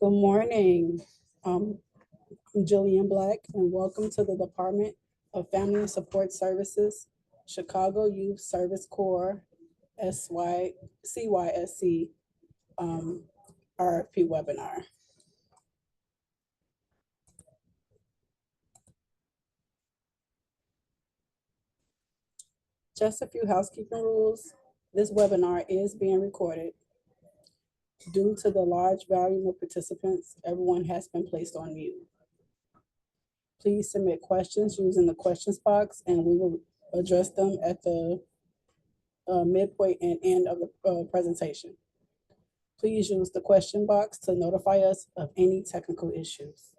Good morning. I'm Jillian Black, and welcome to the Department of Family and Support Services, Chicago Youth Service Corps, CYSC RFP webinar. Just a few housekeeping rules. This webinar is being recorded. Due to the large volume of participants, everyone has been placed on mute. Please submit questions using the questions box, and we will address them at the midpoint and end of the presentation. Please use the question box to notify us of any technical issues.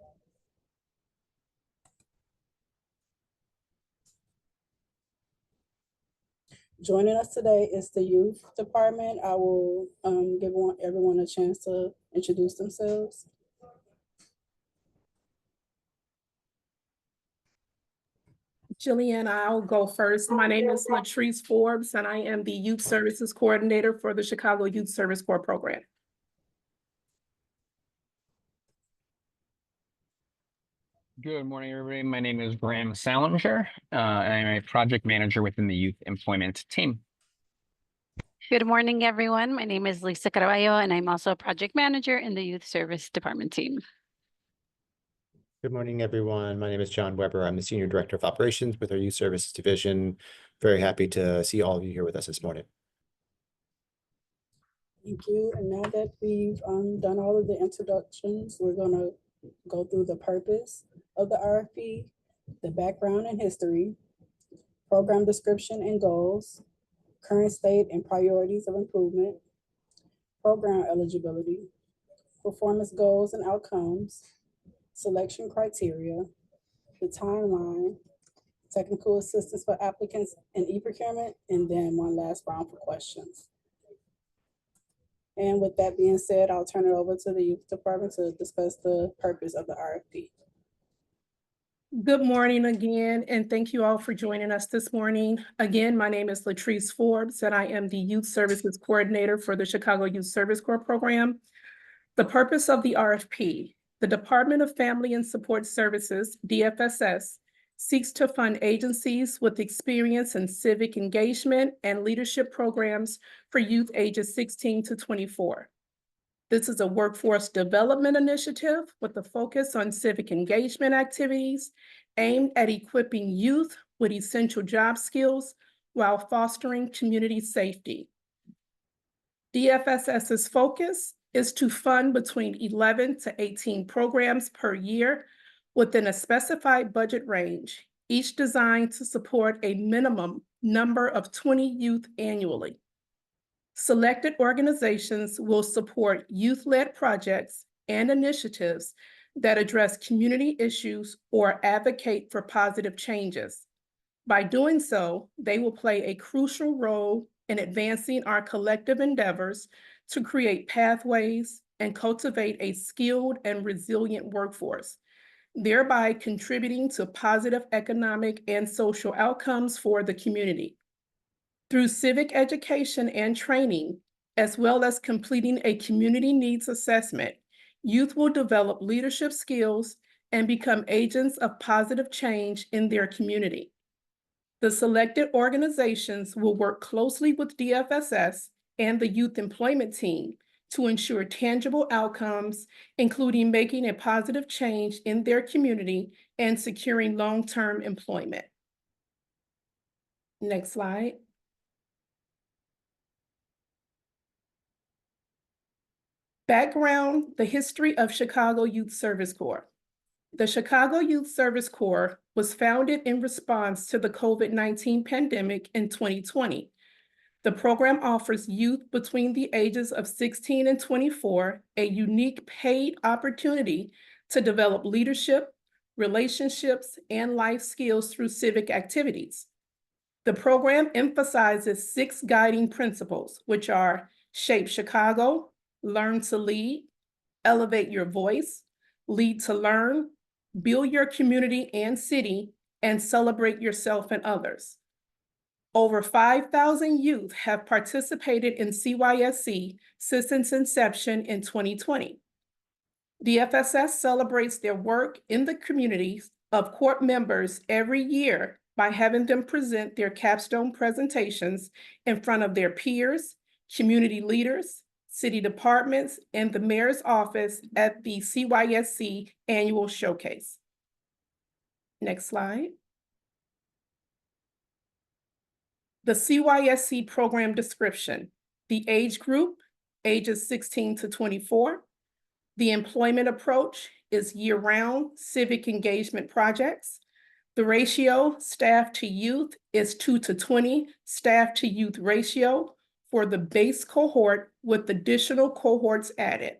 Joining us today is the youth department. I will give everyone a chance to introduce themselves. Jillian, I'll go first. My name is Latrice Forbes, and I am the Youth Services Coordinator for the Chicago Youth Service Corps program. Good morning, everybody. My name is Graham Salinger, and I'm a project manager within the youth employment team. Good morning, everyone. My name is Lisa Carvalho, and I'm also a project manager in the youth service department team. Good morning, everyone. My name is John Weber. I'm the Senior Director of Operations with our Youth Services Division. Very happy to see all of you here with us this morning. Thank you. And now that we've done all of the introductions, we're going to go through the purpose of the RFP, the background and history, program description and goals, current state and priorities of improvement, program eligibility, performance goals and outcomes, selection criteria, the timeline, technical assistance for applicants and e-procurement, and then one last round for questions. And with that being said, I'll turn it over to the youth department to discuss the purpose of the RFP. Good morning again, and thank you all for joining us this morning. Again, my name is Latrice Forbes, and I am the Youth Services Coordinator for the Chicago Youth Service Corps program. The purpose of the RFP: the Department of Family and Support Services, DFSS, seeks to fund agencies with experience in civic engagement and leadership programs for youth ages 16 to 24. This is a workforce development initiative with a focus on civic engagement activities aimed at equipping youth with essential job skills while fostering community safety. DFSS's focus is to fund between 11 to 18 programs per year within a specified budget range, each designed to support a minimum number of 20 youth annually. Selected organizations will support youth-led projects and initiatives that address community issues or advocate for positive changes. By doing so, they will play a crucial role in advancing our collective endeavors to create pathways and cultivate a skilled and resilient workforce, thereby contributing to positive economic and social outcomes for the community. Through civic education and training, as well as completing a community needs assessment, youth will develop leadership skills and become agents of positive change in their community. The selected organizations will work closely with DFSS and the youth employment team to ensure tangible outcomes, including making a positive change in their community and securing long-term employment. Next slide. Background: the history of Chicago Youth Service Corps. The Chicago Youth Service Corps was founded in response to the COVID-19 pandemic in 2020. The program offers youth between the ages of 16 and 24 a unique paid opportunity to develop leadership, relationships, and life skills through civic activities. The program emphasizes 6 guiding principles, which are shape Chicago, learn to lead, elevate your voice, lead to learn, build your community and city, and celebrate yourself and others. Over 5,000 youth have participated in CYSC since its inception in 2020. DFSS celebrates their work in the communities of Corp members every year by having them present their capstone presentations in front of their peers, community leaders, city departments, and the mayor's office at the CYSC annual showcase. Next slide. The CYSC program description, the age group, ages 16 to 24. The employment approach is year-round civic engagement projects. The ratio staff to youth is 2 to 20 staff to youth ratio for the base cohort with additional cohorts added.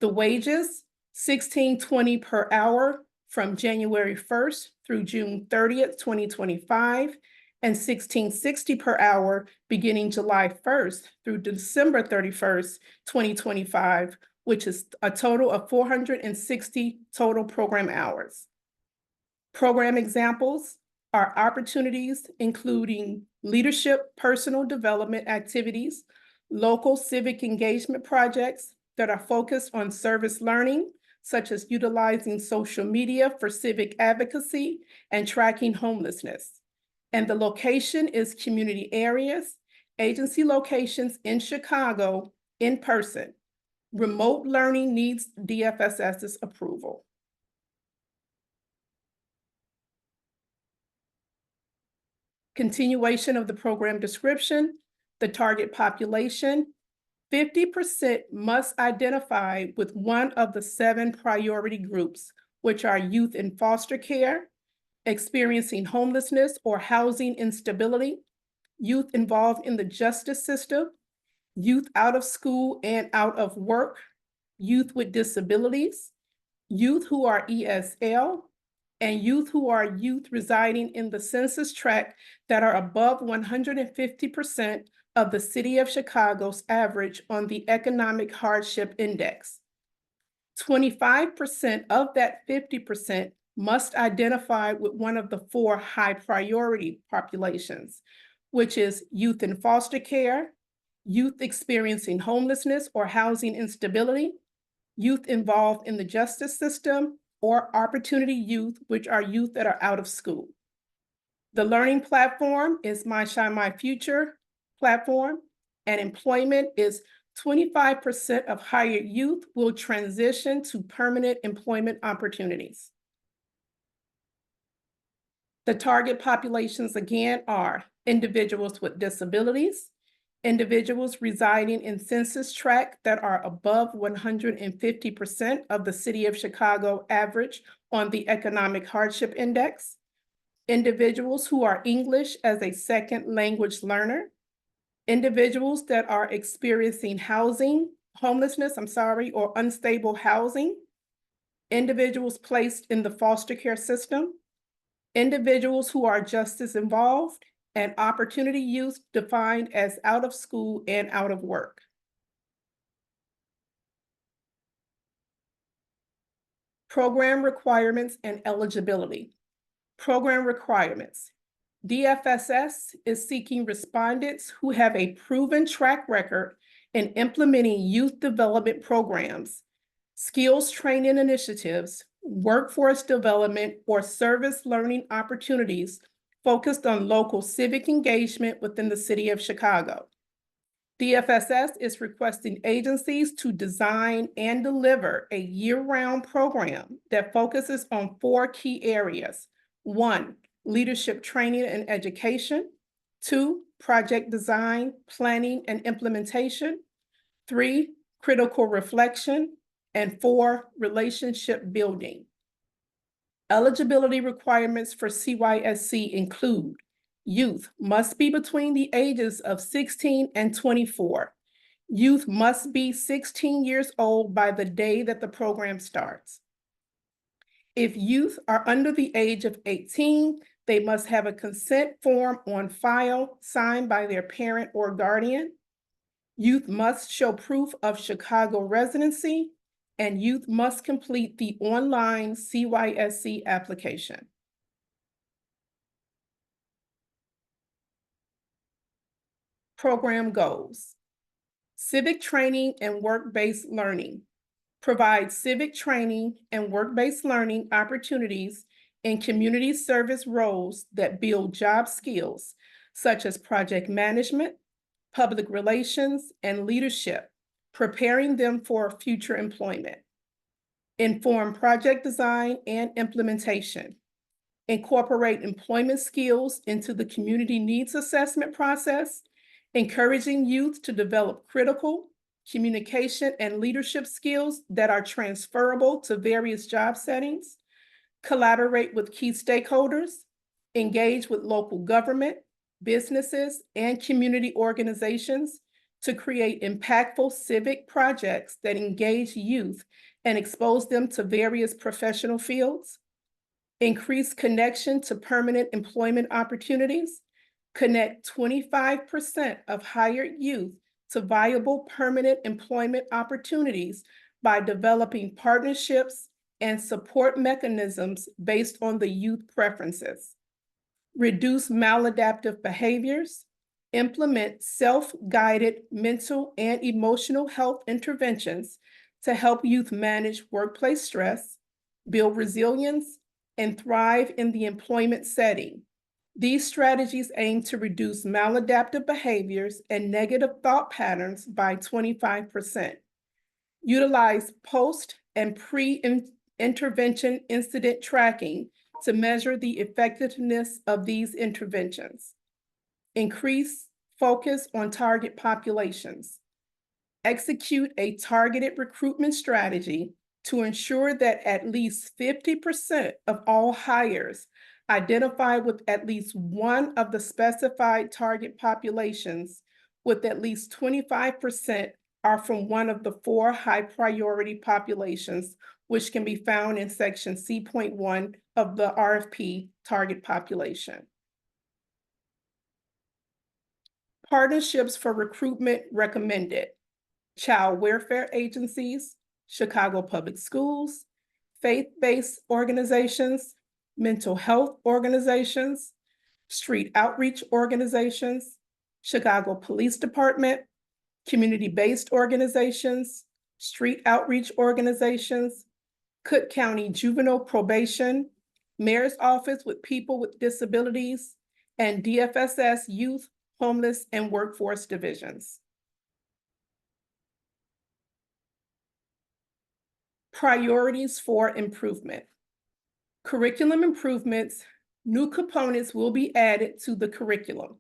The wages, $16.20 per hour from January 1st through June 30th, 2025, and $16.60 per hour beginning July 1st through December 31st, 2025, which is a total of 460 total program hours. Program examples are opportunities including leadership, personal development activities, local civic engagement projects that are focused on service learning, such as utilizing social media for civic advocacy and tracking homelessness. And the location is community areas, agency locations in Chicago in person. Remote learning needs DFSS's approval. Continuation of the program description, the target population, 50% must identify with one of the 7 priority groups, which are youth in foster care, experiencing homelessness or housing instability, youth involved in the justice system, youth out of school and out of work, youth with disabilities, youth who are ESL, and youth who are youth residing in the census tract that are above 150% of the City of Chicago's average on the Economic Hardship Index. 25% of that 50% must identify with one of the 4 high priority populations, which is youth in foster care, youth experiencing homelessness or housing instability, youth involved in the justice system, or opportunity youth, which are youth that are out of school. The learning platform is My Shine, My Future platform, and employment is 25% of hired youth will transition to permanent employment opportunities. The target populations again are individuals with disabilities, individuals residing in census tract that are above 150% of the City of Chicago average on the Economic Hardship Index, individuals who are English as a second language learner, individuals that are experiencing homelessness, or unstable housing, individuals placed in the foster care system, individuals who are justice involved, and opportunity youth defined as out of school and out of work. Program requirements and eligibility. Program requirements. DFSS is seeking respondents who have a proven track record in implementing youth development programs, skills training initiatives, workforce development, or service learning opportunities focused on local civic engagement within the City of Chicago. DFSS is requesting agencies to design and deliver a year-round program that focuses on 4 key areas. 1, leadership training and education. 2, project design, planning, and implementation. 3, critical reflection. And 4, relationship building. Eligibility requirements for CYSC include youth must be between the ages of 16 and 24. Youth must be 16 years old by the day that the program starts. If youth are under the age of 18, they must have a consent form on file signed by their parent or guardian. Youth must show proof of Chicago residency, and youth must complete the online CYSC application. Program goals: civic training and work-based learning. provide civic training and work-based learning opportunities in community service roles that build job skills such as project management, public relations, and leadership, preparing them for future employment. Inform project design and implementation. Incorporate employment skills into the community needs assessment process, encouraging youth to develop critical communication and leadership skills that are transferable to various job settings. Collaborate with key stakeholders, engage with local government, businesses, and community organizations to create impactful civic projects that engage youth and expose them to various professional fields. Increase connection to permanent employment opportunities. Connect 25% of hired youth to viable permanent employment opportunities by developing partnerships and support mechanisms based on the youth preferences. Reduce maladaptive behaviors. Implement self-guided mental and emotional health interventions to help youth manage workplace stress, build resilience, and thrive in the employment setting. These strategies aim to reduce maladaptive behaviors and negative thought patterns by 25%. Utilize post and pre-intervention incident tracking to measure the effectiveness of these interventions. Increase focus on target populations. Execute a targeted recruitment strategy to ensure that at least 50% of all hires identify with at least one of the specified target populations, with at least 25% are from one of the 4 high priority populations, which can be found in section C.1 of the RFP target population. Partnerships for recruitment recommended: child welfare agencies, Chicago Public Schools, faith-based organizations, mental health organizations, street outreach organizations, Chicago Police Department, community-based organizations, street outreach organizations, Cook County Juvenile Probation, Mayor's Office with People with Disabilities, and DFSS Youth, Homeless, and Workforce Divisions. Priorities for improvement. Curriculum improvements. New components will be added to the curriculum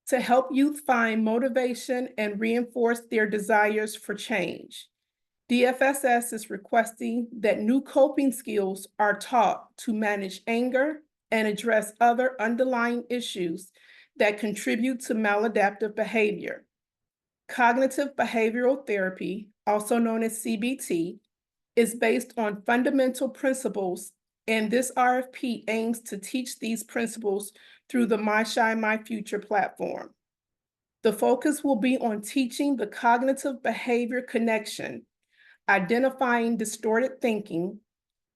to help youth find motivation and reinforce their desires for change. DFSS is requesting that new coping skills are taught to manage anger and address other underlying issues that contribute to maladaptive behavior. Cognitive behavioral therapy, also known as CBT, is based on fundamental principles, and this RFP aims to teach these principles through the My Shine, My Future platform. The focus will be on teaching the cognitive behavior connection, identifying distorted thinking,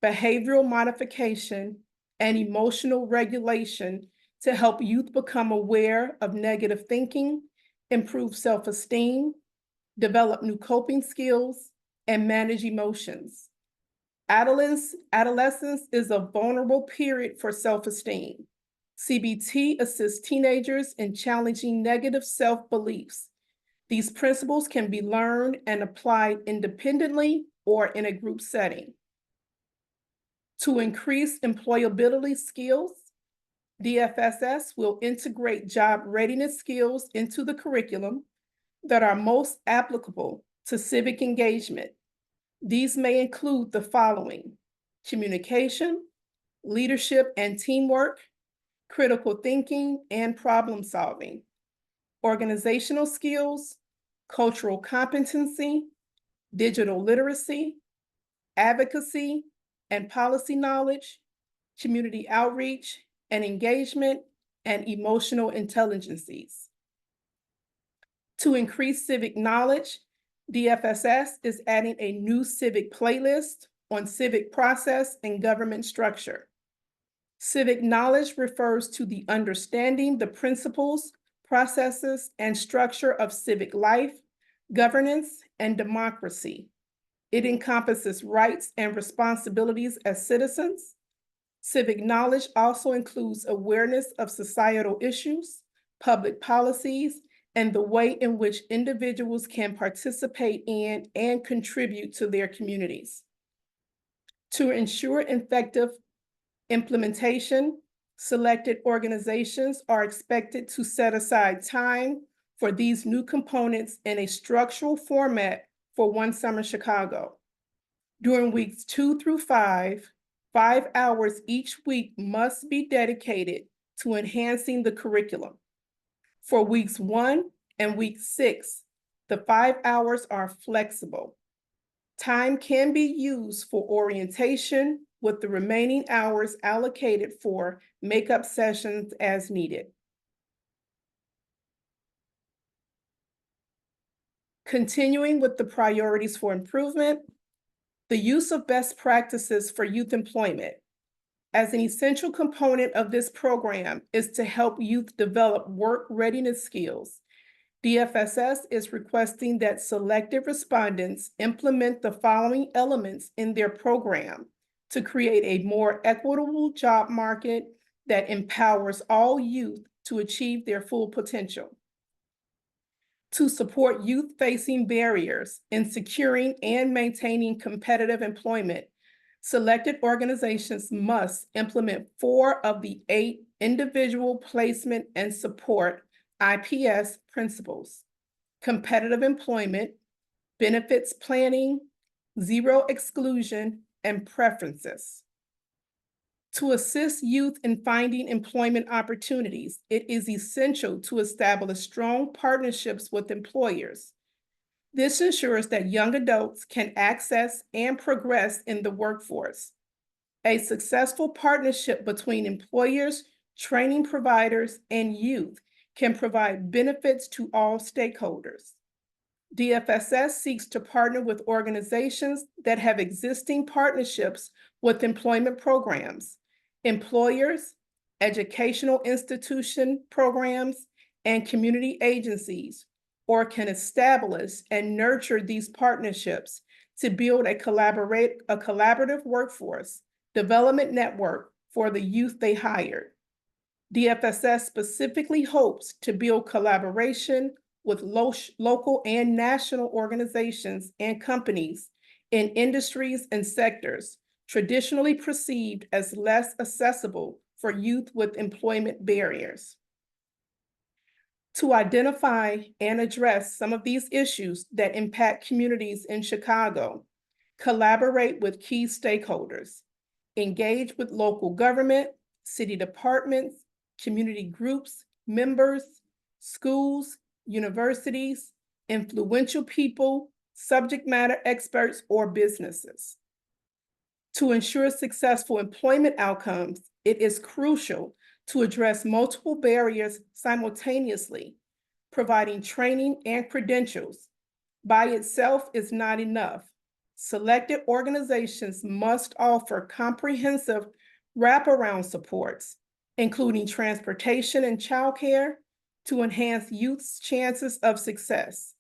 behavioral modification, and emotional regulation to help youth become aware of negative thinking, improve self-esteem, develop new coping skills, and manage emotions. Adolescence is a vulnerable period for self-esteem. CBT assists teenagers in challenging negative self-beliefs. These principles can be learned and applied independently or in a group setting. To increase employability skills, DFSS will integrate job readiness skills into the curriculum that are most applicable to civic engagement. These may include the following: communication, leadership and teamwork, critical thinking and problem solving, organizational skills, cultural competency, digital literacy, advocacy and policy knowledge, community outreach and engagement, and emotional intelligences. To increase civic knowledge, DFSS is adding a new civic playlist on civic process and government structure. Civic knowledge refers to the understanding the principles, processes, and structure of civic life, governance, and democracy. It encompasses rights and responsibilities as citizens. Civic knowledge also includes awareness of societal issues, public policies, and the way in which individuals can participate in and contribute to their communities. To ensure effective implementation, selected organizations are expected to set aside time for these new components in a structural format for One Summer Chicago. During weeks 2 through 5, 5 hours each week must be dedicated to enhancing the curriculum. For weeks 1 and week 6, the 5 hours are flexible. Time can be used for orientation, with the remaining hours allocated for makeup sessions as needed. Continuing with the priorities for improvement, the use of best practices for youth employment. As an essential component of this program is to help youth develop work readiness skills. DFSS is requesting that selected respondents implement the following elements in their program to create a more equitable job market that empowers all youth to achieve their full potential. To support youth facing barriers in securing and maintaining competitive employment, selected organizations must implement 4 of the 8 individual placement and support IPS principles: competitive employment, benefits planning, zero exclusion, and preferences. To assist youth in finding employment opportunities, it is essential to establish strong partnerships with employers. This ensures that young adults can access and progress in the workforce. A successful partnership between employers, training providers, and youth can provide benefits to all stakeholders. DFSS seeks to partner with organizations that have existing partnerships with employment programs, employers, educational institution programs, and community agencies, or can establish and nurture these partnerships to build a collaborative workforce development network for the youth they hired. DFSS specifically hopes to build collaboration with local and national organizations and companies in industries and sectors traditionally perceived as less accessible for youth with employment barriers. To identify and address some of these issues that impact communities in Chicago, collaborate with key stakeholders, engage with local government, city departments, community groups, members, schools, universities, influential people, subject matter experts, or businesses. To ensure successful employment outcomes, it is crucial to address multiple barriers simultaneously. Providing training and credentials by itself is not enough. Selected organizations must offer comprehensive wraparound supports, including transportation and childcare, to enhance youth's chances of success.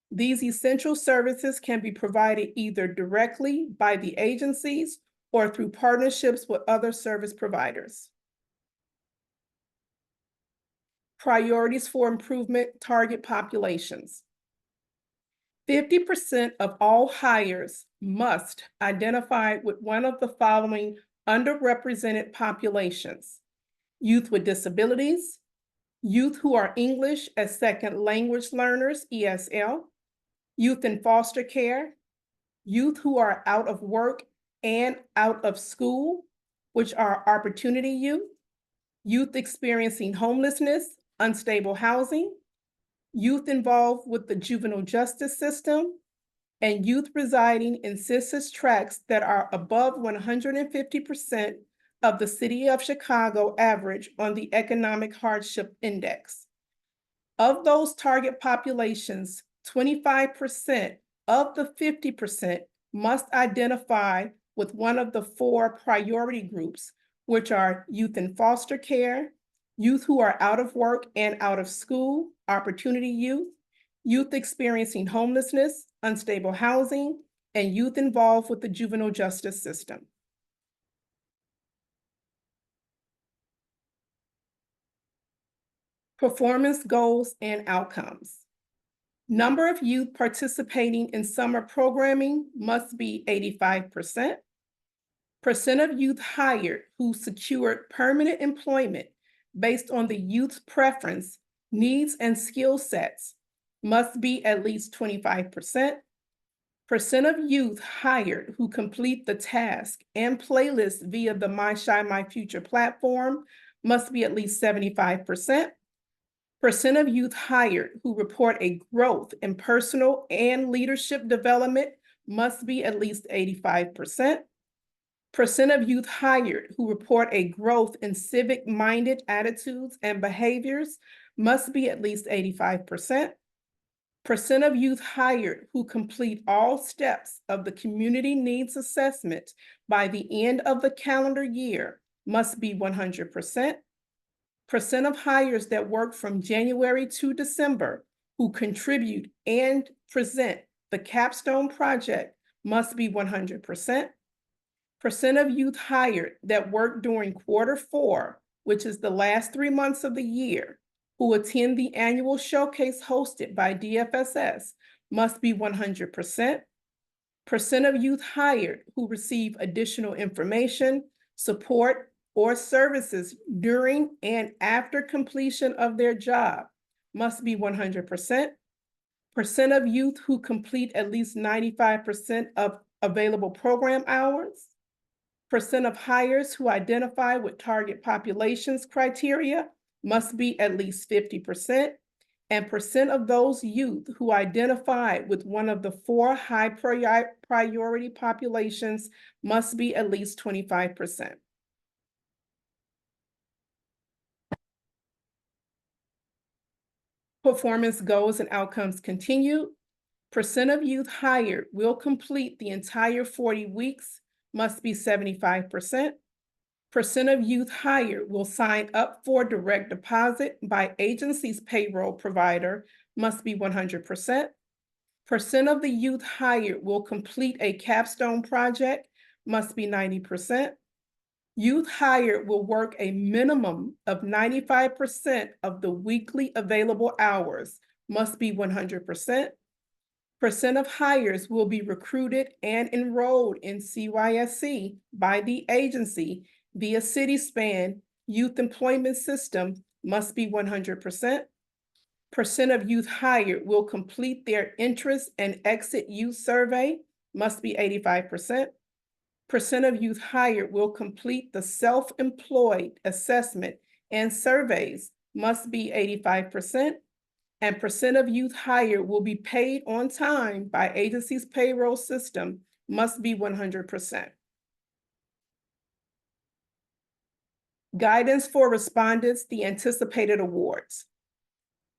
These essential services can be provided either directly by the agencies or through partnerships with other service providers. Priorities for improvement target populations. 50% of all hires must identify with one of the following underrepresented populations: youth with disabilities, youth who are English as second language learners, ESL, youth in foster care, youth who are out of work and out of school, which are opportunity youth, youth experiencing homelessness, unstable housing, youth involved with the juvenile justice system, and youth residing in census tracts that are above 150% of the City of Chicago average on the Economic Hardship Index. Of those target populations, 25% of the 50% must identify with one of the 4 priority groups, which are youth in foster care, youth who are out of work and out of school, opportunity youth, youth experiencing homelessness, unstable housing, and youth involved with the juvenile justice system. Performance goals and outcomes. Number of youth participating in summer programming must be 85%. Percent of youth hired who secured permanent employment based on the youth's preference, needs, and skill sets must be at least 25%. Percent of youth hired who complete the task and playlist via the My Shine My Future platform must be at least 75%. Percent of youth hired who report a growth in personal and leadership development must be at least 85%. Percent of youth hired who report a growth in civic-minded attitudes and behaviors must be at least 85%. Percent of youth hired who complete all steps of the community needs assessment by the end of the calendar year must be 100%. Percent of hires that work from January to December who contribute and present the capstone project must be 100%. Percent of youth hired that work during Q4, which is the last 3 months of the year, who attend the annual showcase hosted by DFSS must be 100%. Percent of youth hired who receive additional information, support, or services during and after completion of their job must be 100%. Percent of youth who complete at least 95% of available program hours. Percent of hires who identify with target populations criteria must be at least 50%. And percent of those youth who identify with one of the 4 high priority populations must be at least 25%. Performance goals and outcomes continued. Percent of youth hired will complete the entire 40 weeks must be 75%. Percent of youth hired will sign up for direct deposit by agency's payroll provider must be 100%. Percent of the youth hired will complete a capstone project must be 90%. Youth hired will work a minimum of 95% of the weekly available hours must be 100%. Percent of hires will be recruited and enrolled in CYSC by the agency via CitySpan Youth Employment System must be 100%. Percent of youth hired will complete their interest and exit youth survey must be 85%. Percent of youth hired will complete the self-employed assessment and surveys must be 85%. And percent of youth hired will be paid on time by agency's payroll system must be 100%. Guidance for respondents, the anticipated awards.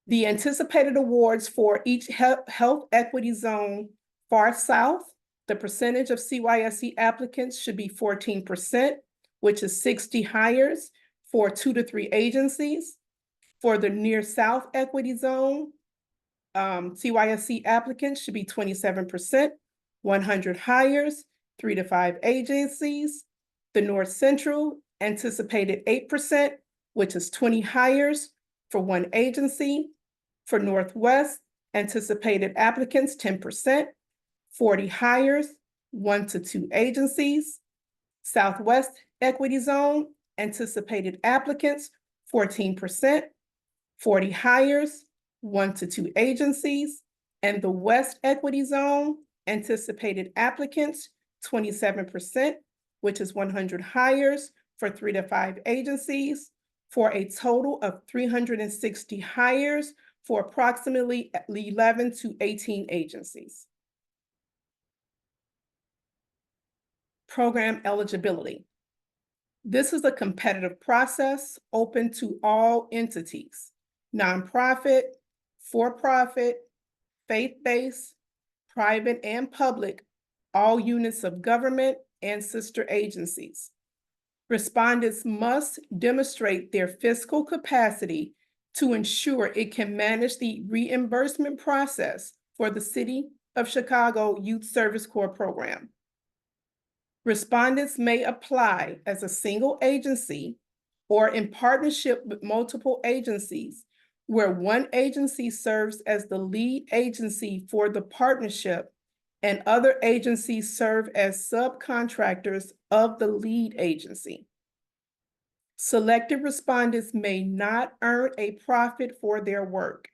The anticipated awards for each health equity zone far south, the percentage of CYSC applicants should be 14%, which is 60 hires for 2 to 3 agencies. For the near south equity zone, CYSC applicants should be 27%, 100 hires, 3 to 5 agencies. The north central anticipated 8%, which is 20 hires for 1 agency. For northwest, anticipated applicants 10%, 40 hires, 1 to 2 agencies. Southwest equity zone, anticipated applicants 14%, 40 hires, 1 to 2 agencies. And the west equity zone, anticipated applicants 27%, which is 100 hires for 3 to 5 agencies, for a total of 360 hires for approximately 11 to 18 agencies. Program eligibility. This is a competitive process open to all entities, nonprofit, for-profit, faith-based, private and public, all units of government and sister agencies. Respondents must demonstrate their fiscal capacity to ensure it can manage the reimbursement process for the city of Chicago Youth Service Corps program. Respondents may apply as a single agency or in partnership with multiple agencies, where one agency serves as the lead agency for the partnership and other agencies serve as subcontractors of the lead agency. Selected respondents may not earn a profit for their work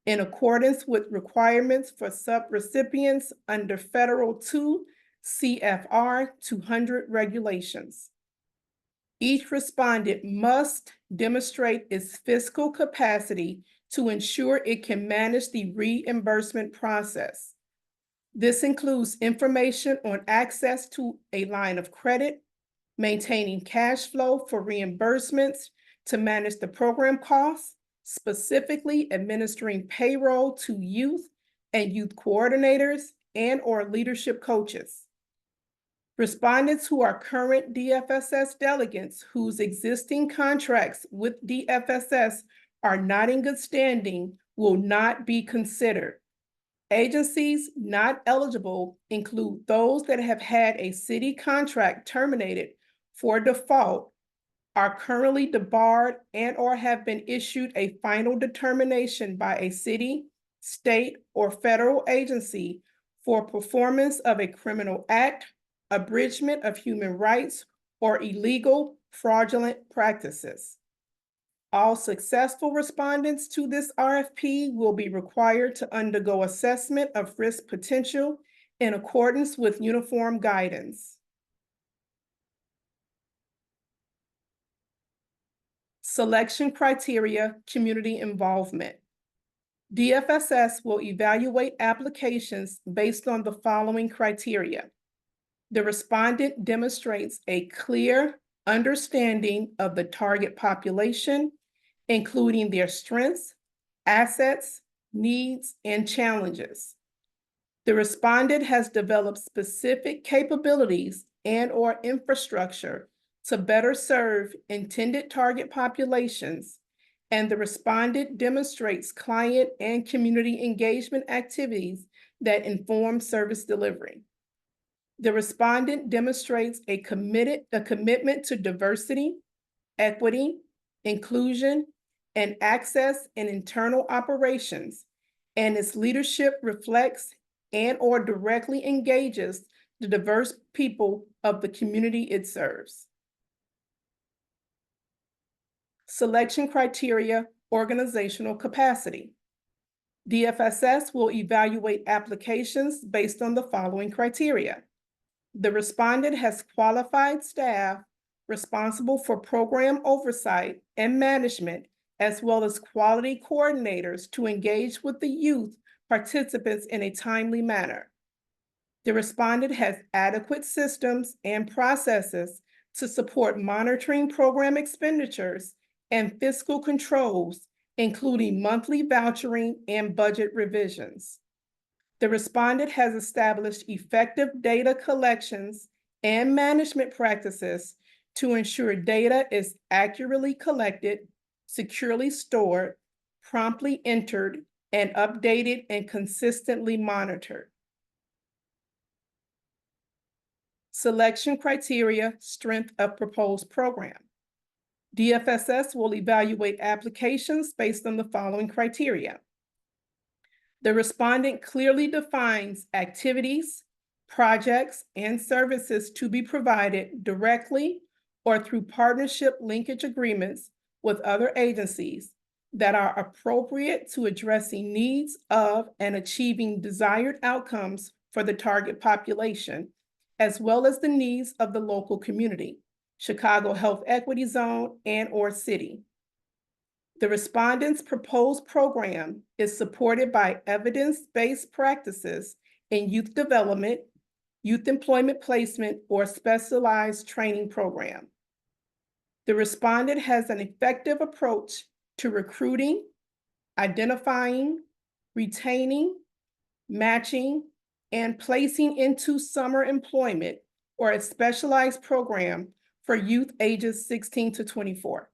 in accordance with requirements for subrecipients under Federal 2 CFR 200 regulations. Each respondent must demonstrate its fiscal capacity to ensure it can manage the reimbursement process. This includes information on access to a line of credit, maintaining cash flow for reimbursements to manage the program costs, specifically administering payroll to youth and youth coordinators and/or leadership coaches. Respondents who are current DFSS delegates whose existing contracts with DFSS are not in good standing will not be considered. Agencies not eligible include those that have had a city contract terminated for default, are currently debarred, and/or have been issued a final determination by a city, state, or federal agency for performance of a criminal act, abridgment of human rights, or illegal fraudulent practices. All successful respondents to this RFP will be required to undergo assessment of risk potential in accordance with uniform guidance. Selection criteria, community involvement. DFSS will evaluate applications based on the following criteria. The respondent demonstrates a clear understanding of the target population, including their strengths, assets, needs, and challenges. The respondent has developed specific capabilities and/or infrastructure to better serve intended target populations, and the respondent demonstrates client and community engagement activities that inform service delivery. The respondent demonstrates a commitment to diversity, equity, inclusion, and access in internal operations, and its leadership reflects and/or directly engages the diverse people of the community it serves. Selection criteria, organizational capacity. DFSS will evaluate applications based on the following criteria. The respondent has qualified staff responsible for program oversight and management, as well as quality coordinators to engage with the youth participants in a timely manner. The respondent has adequate systems and processes to support monitoring program expenditures and fiscal controls, including monthly vouchering and budget revisions. The respondent has established effective data collections and management practices to ensure data is accurately collected, securely stored, promptly entered, and updated and consistently monitored. Selection criteria, strength of proposed program. DFSS will evaluate applications based on the following criteria. The respondent clearly defines activities, projects, and services to be provided directly or through partnership linkage agreements with other agencies that are appropriate to addressing needs of and achieving desired outcomes for the target population, as well as the needs of the local community, Chicago Health Equity Zone, and/or city. The respondent's proposed program is supported by evidence-based practices in youth development, youth employment placement, or specialized training program. The respondent has an effective approach to recruiting, identifying, retaining, matching, and placing into summer employment or a specialized program for youth ages 16 to 24.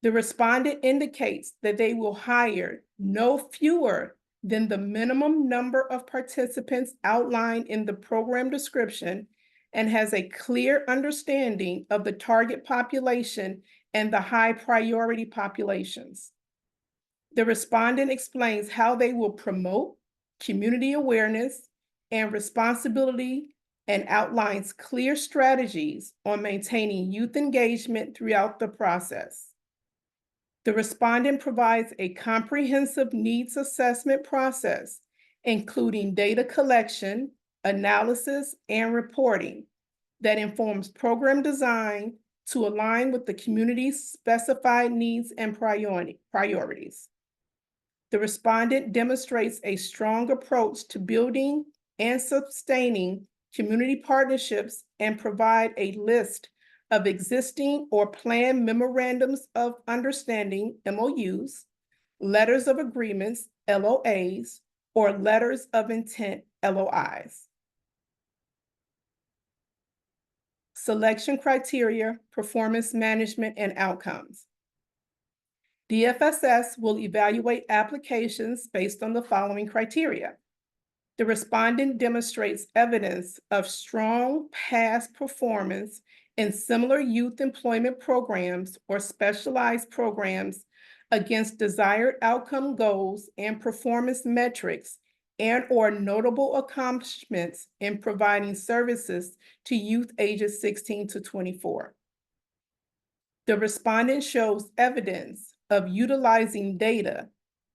The respondent indicates that they will hire no fewer than the minimum number of participants outlined in the program description and has a clear understanding of the target population and the high priority populations. The respondent explains how they will promote community awareness and responsibility and outlines clear strategies on maintaining youth engagement throughout the process. The respondent provides a comprehensive needs assessment process, including data collection, analysis, and reporting that informs program design to align with the community's specified needs and priorities. The respondent demonstrates a strong approach to building and sustaining community partnerships and provide a list of existing or planned memorandums of understanding, MOUs, letters of agreements, LOAs, or letters of intent, LOIs. Selection criteria, performance management, and outcomes. DFSS will evaluate applications based on the following criteria. The respondent demonstrates evidence of strong past performance in similar youth employment programs or specialized programs against desired outcome goals and performance metrics and/or notable accomplishments in providing services to youth ages 16 to 24. The respondent shows evidence of utilizing data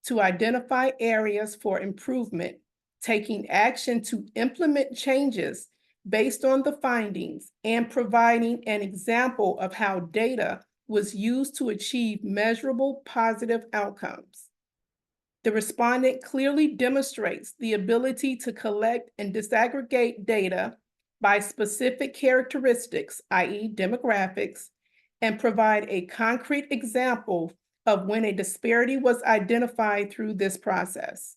to identify areas for improvement, taking action to implement changes based on the findings, and providing an example of how data was used to achieve measurable positive outcomes. The respondent clearly demonstrates the ability to collect and disaggregate data by specific characteristics, i.e. demographics, and provide a concrete example of when a disparity was identified through this process.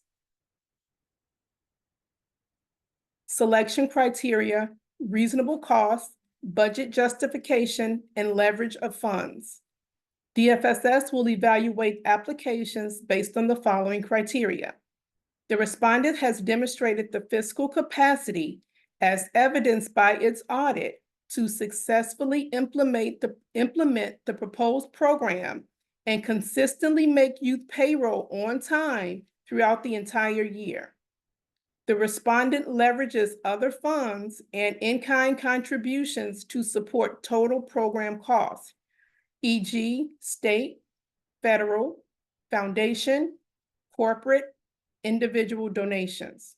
Selection criteria, reasonable cost, budget justification, and leverage of funds. DFSS will evaluate applications based on the following criteria. The respondent has demonstrated the fiscal capacity, as evidenced by its audit, to successfully implement the proposed program and consistently make youth payroll on time throughout the entire year. The respondent leverages other funds and in-kind contributions to support total program costs, e.g. state, federal, foundation, corporate, individual donations.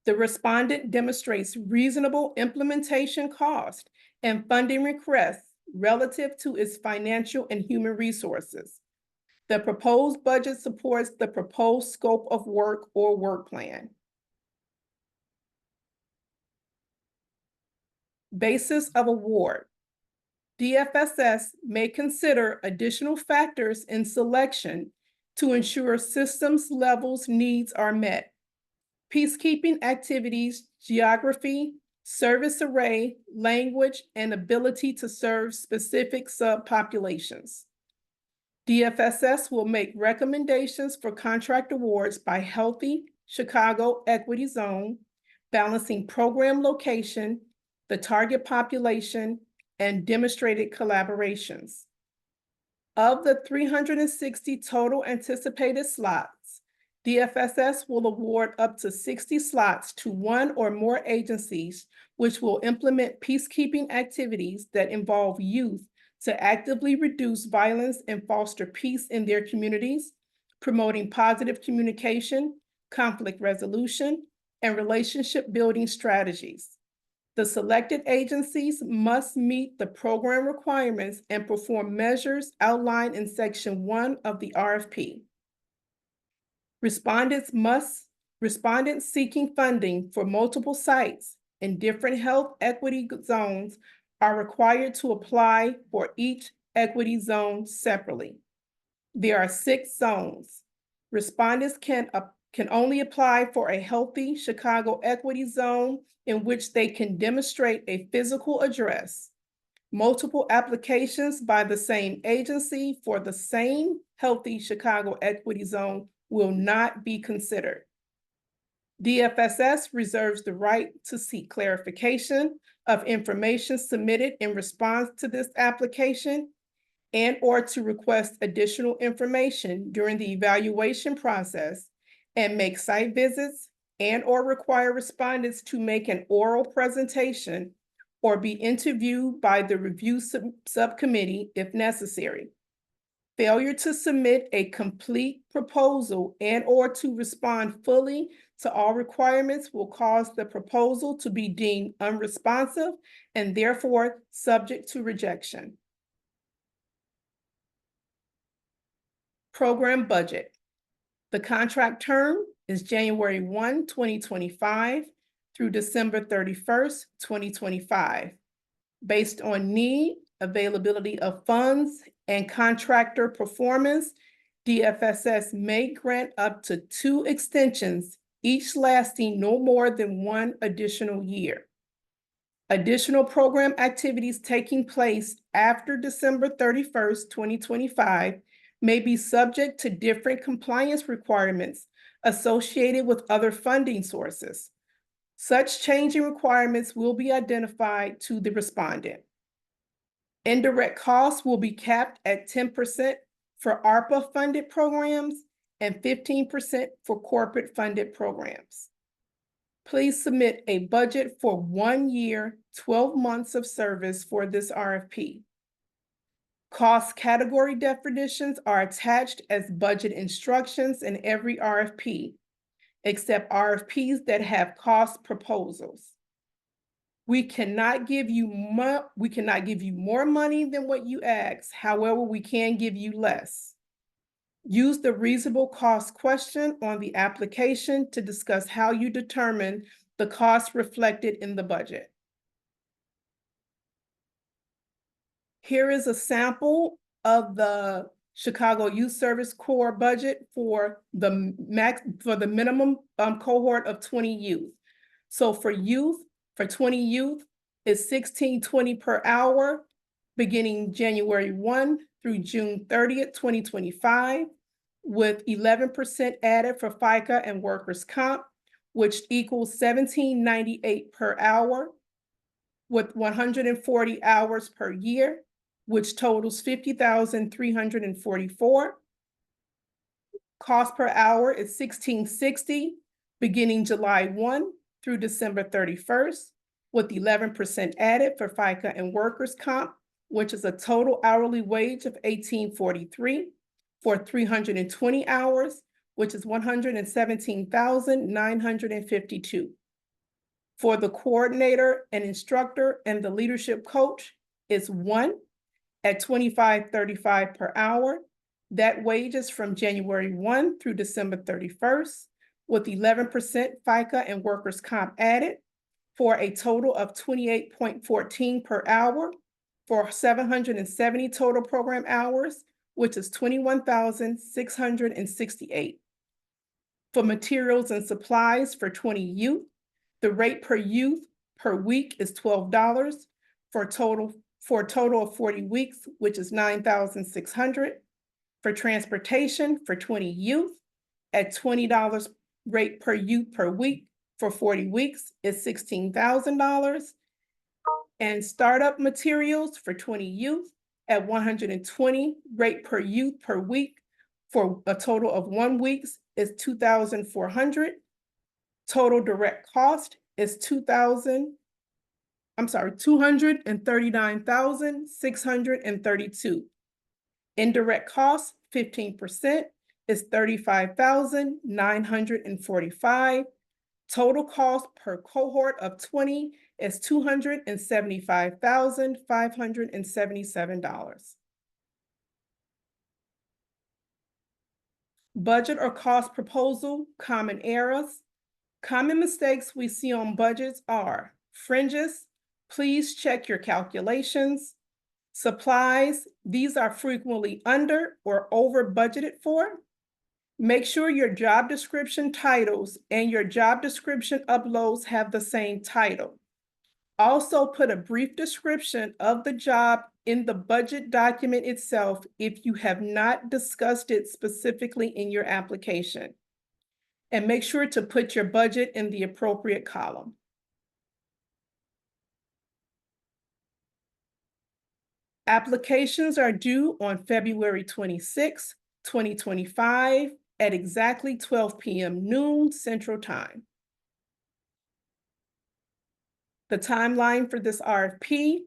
The respondent demonstrates reasonable implementation cost and funding requests relative to its financial and human resources. The proposed budget supports the proposed scope of work or work plan. Basis of award. DFSS may consider additional factors in selection to ensure systems levels needs are met. Peacekeeping activities, geography, service array, language, and ability to serve specific subpopulations. DFSS will make recommendations for contract awards by Healthy Chicago Equity Zone, balancing program location, the target population, and demonstrated collaborations. Of the 360 total anticipated slots, DFSS will award up to 60 slots to one or more agencies, which will implement peacekeeping activities that involve youth to actively reduce violence and foster peace in their communities, promoting positive communication, conflict resolution, and relationship building strategies. The selected agencies must meet the program requirements and perform measures outlined in Section 1 of the RFP. Respondents seeking funding for multiple sites in different health equity zones are required to apply for each equity zone separately. There are 6 zones. Respondents can only apply for a Healthy Chicago Equity Zone in which they can demonstrate a physical address. Multiple applications by the same agency for the same Healthy Chicago Equity Zone will not be considered. DFSS reserves the right to seek clarification of information submitted in response to this application and/or to request additional information during the evaluation process and make site visits and/or require respondents to make an oral presentation or be interviewed by the review subcommittee if necessary. Failure to submit a complete proposal and/or to respond fully to all requirements will cause the proposal to be deemed unresponsive and therefore subject to rejection. Program budget. The contract term is January 1, 2025 through December 31st, 2025. Based on need, availability of funds, and contractor performance, DFSS may grant up to 2 extensions, each lasting no more than 1 additional year. Additional program activities taking place after December 31st, 2025 may be subject to different compliance requirements associated with other funding sources. Such changing requirements will be identified to the respondent. Indirect costs will be capped at 10% for ARPA-funded programs and 15% for corporate-funded programs. Please submit a budget for 1 year, 12 months of service for this RFP. Cost category definitions are attached as budget instructions in every RFP, except RFPs that have cost proposals. We cannot give you more money than what you ask. However, we can give you less. Use the reasonable cost question on the application to discuss how you determine the cost reflected in the budget. Here is a sample of the Chicago Youth Service Corps budget for the minimum cohort of 20 youth. So for 20 youth, is $16.20 per hour, beginning January 1 through June 30th, 2025, with 11% added for FICA and workers' comp, which equals $17.98 per hour, with 140 hours per year, which totals $50,344. Cost per hour is $16.60, beginning July 1 through December 31st, with 11% added for FICA and workers' comp, which is a total hourly wage of $18.43 for 320 hours, which is $117,952. For the coordinator and instructor and the leadership coach is 1 at $25.35 per hour. That wage is from January 1 through December 31st, with 11% FICA and workers' comp added, for a total of $28.14 per hour for 770 total program hours, which is $21,668. For materials and supplies for 20 youth, the rate per youth per week is $12 for a total of 40 weeks, which is $9,600. For transportation for 20 youth at $20 rate per youth per week for 40 weeks is $16,000. And startup materials for 20 youth at $120 rate per youth per week for a total of 1 week is $2,400. Total direct cost is $239,632. Indirect costs, 15%, is $35,945. Total cost per cohort of 20 is $275,577. Budget or cost proposal, common errors. Common mistakes we see on budgets are fringes. Please check your calculations. Supplies, these are frequently under or over budgeted for. Make sure your job description titles and your job description uploads have the same title. Also put a brief description of the job in the budget document itself if you have not discussed it specifically in your application. And make sure to put your budget in the appropriate column. Applications are due on February 26, 2025 at exactly 12 p.m. noon Central Time. The timeline for this RFP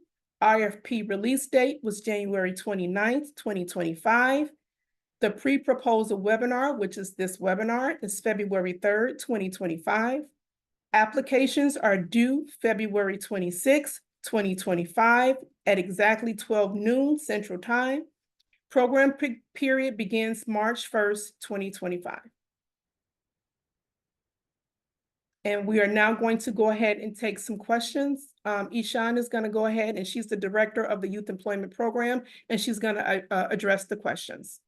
release date was January 29th, 2025. The pre-proposal webinar, which is this webinar, is February 3rd, 2025. Applications are due February 26, 2025 at exactly 12 noon Central Time. Program period begins March 1st, 2025. And we are now going to go ahead and take some questions. Ishan is going to go ahead, and she's the director of the Youth Employment Program, and she's going to address the questions.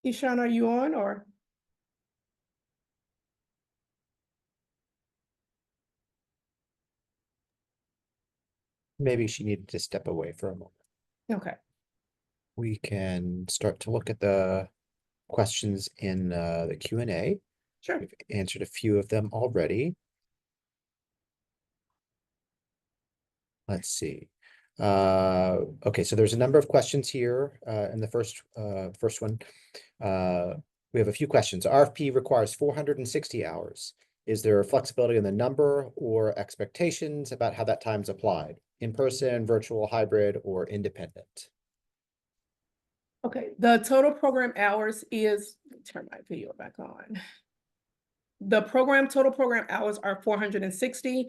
Ishan, are you on or? Maybe she needed to step away for a moment. Okay. We can start to look at the questions in the Q&A. Sure. We've answered a few of them already. Let's see. Okay, so there's a number of questions here in the first one. We have a few questions. RFP requires 460 hours. Is there flexibility in the number or expectations about how that time's applied? In person, virtual, hybrid, or independent? Okay, the total program hours is, let me turn my video back on. The total program hours are 460.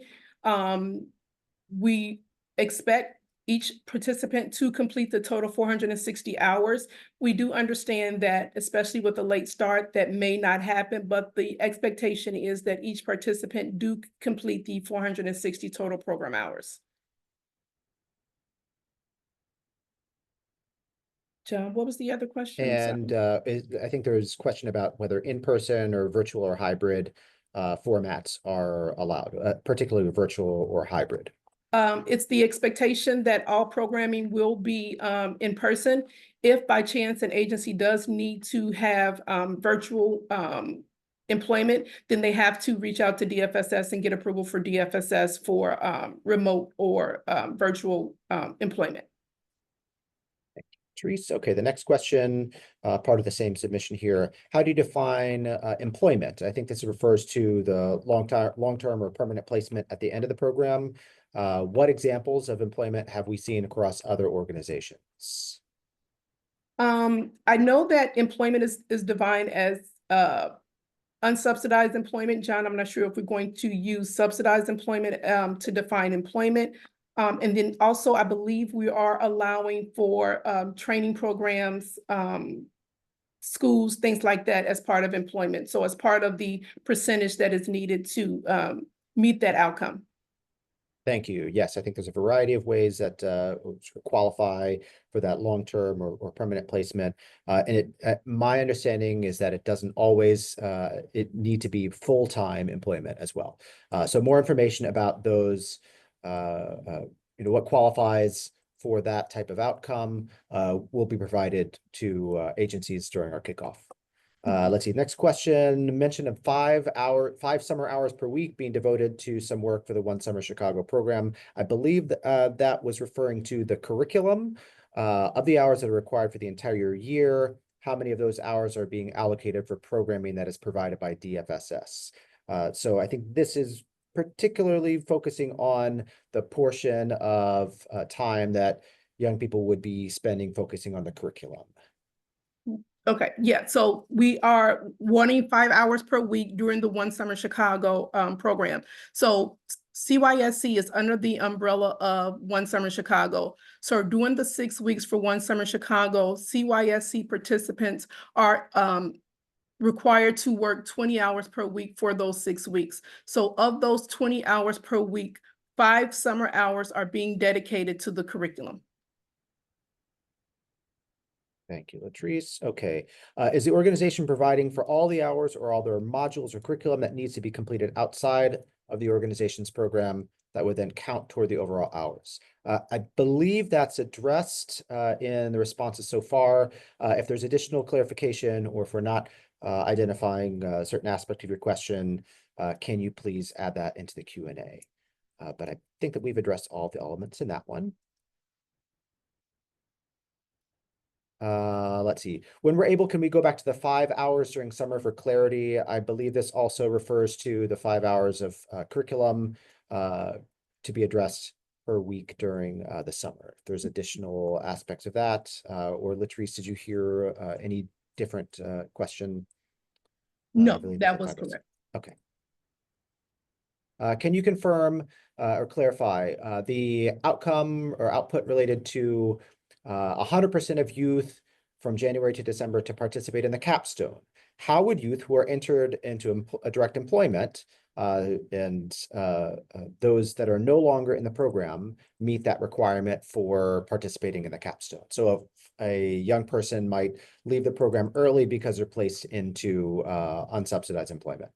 We expect each participant to complete the total 460 hours. We do understand that, especially with a late start, that may not happen, but the expectation is that each participant do complete the 460 total program hours. John, what was the other question? And I think there's a question about whether in-person or virtual or hybrid formats are allowed, particularly virtual or hybrid. It's the expectation that all programming will be in person. If by chance an agency does need to have virtual employment, then they have to reach out to DFSS and get approval for DFSS for remote or virtual employment. Therese, okay, the next question, part of the same submission here. How do you define employment? I think this refers to the long-term or permanent placement at the end of the program. What examples of employment have we seen across other organizations? I know that employment is defined as unsubsidized employment. John, I'm not sure if we're going to use subsidized employment to define employment. And then also, I believe we are allowing for training programs, schools, things like that as part of employment. So as part of the percentage that is needed to meet that outcome. Thank you. Yes, I think there's a variety of ways that qualify for that long-term or permanent placement. And my understanding is that it doesn't always it need to be full-time employment as well. So more information about those, what qualifies for that type of outcome will be provided to agencies during our kickoff. Let's see, next question, mention of 5 summer hours per week being devoted to some work for the One Summer Chicago program. I believe that was referring to the curriculum of the hours that are required for the entire year. How many of those hours are being allocated for programming that is provided by DFSS? So I think this is particularly focusing on the portion of time that young people would be spending focusing on the curriculum. Okay, yeah, so we are wanting 5 hours per week during the One Summer Chicago program. So CYSC is under the umbrella of One Summer Chicago. So during the 6 weeks for One Summer Chicago, CYSC participants are required to work 20 hours per week for those 6 weeks. So of those 20 hours per week, 5 summer hours are being dedicated to the curriculum. Thank you, Latrice. Okay. Is the organization providing for all the hours or all their modules or curriculum that needs to be completed outside of the organization's program that would then count toward the overall hours? I believe that's addressed in the responses so far. If there's additional clarification or if we're not identifying a certain aspect of your question, can you please add that into the Q&A? But I think that we've addressed all the elements in that one. Let's see. When we're able, can we go back to the 5 hours during summer for clarity? I believe this also refers to the 5 hours of curriculum to be addressed per week during the summer. If there's additional aspects of that, or Latrice, did you hear any different question? No, related to that the was 5 hours? correct. Okay. Can you confirm or clarify the outcome or output related to 100% of youth from January to December to participate in the capstone? How would youth who are entered into direct employment and those that are no longer in the program meet that requirement for participating in the capstone? So if a young person might leave the program early because they're placed into unsubsidized employment.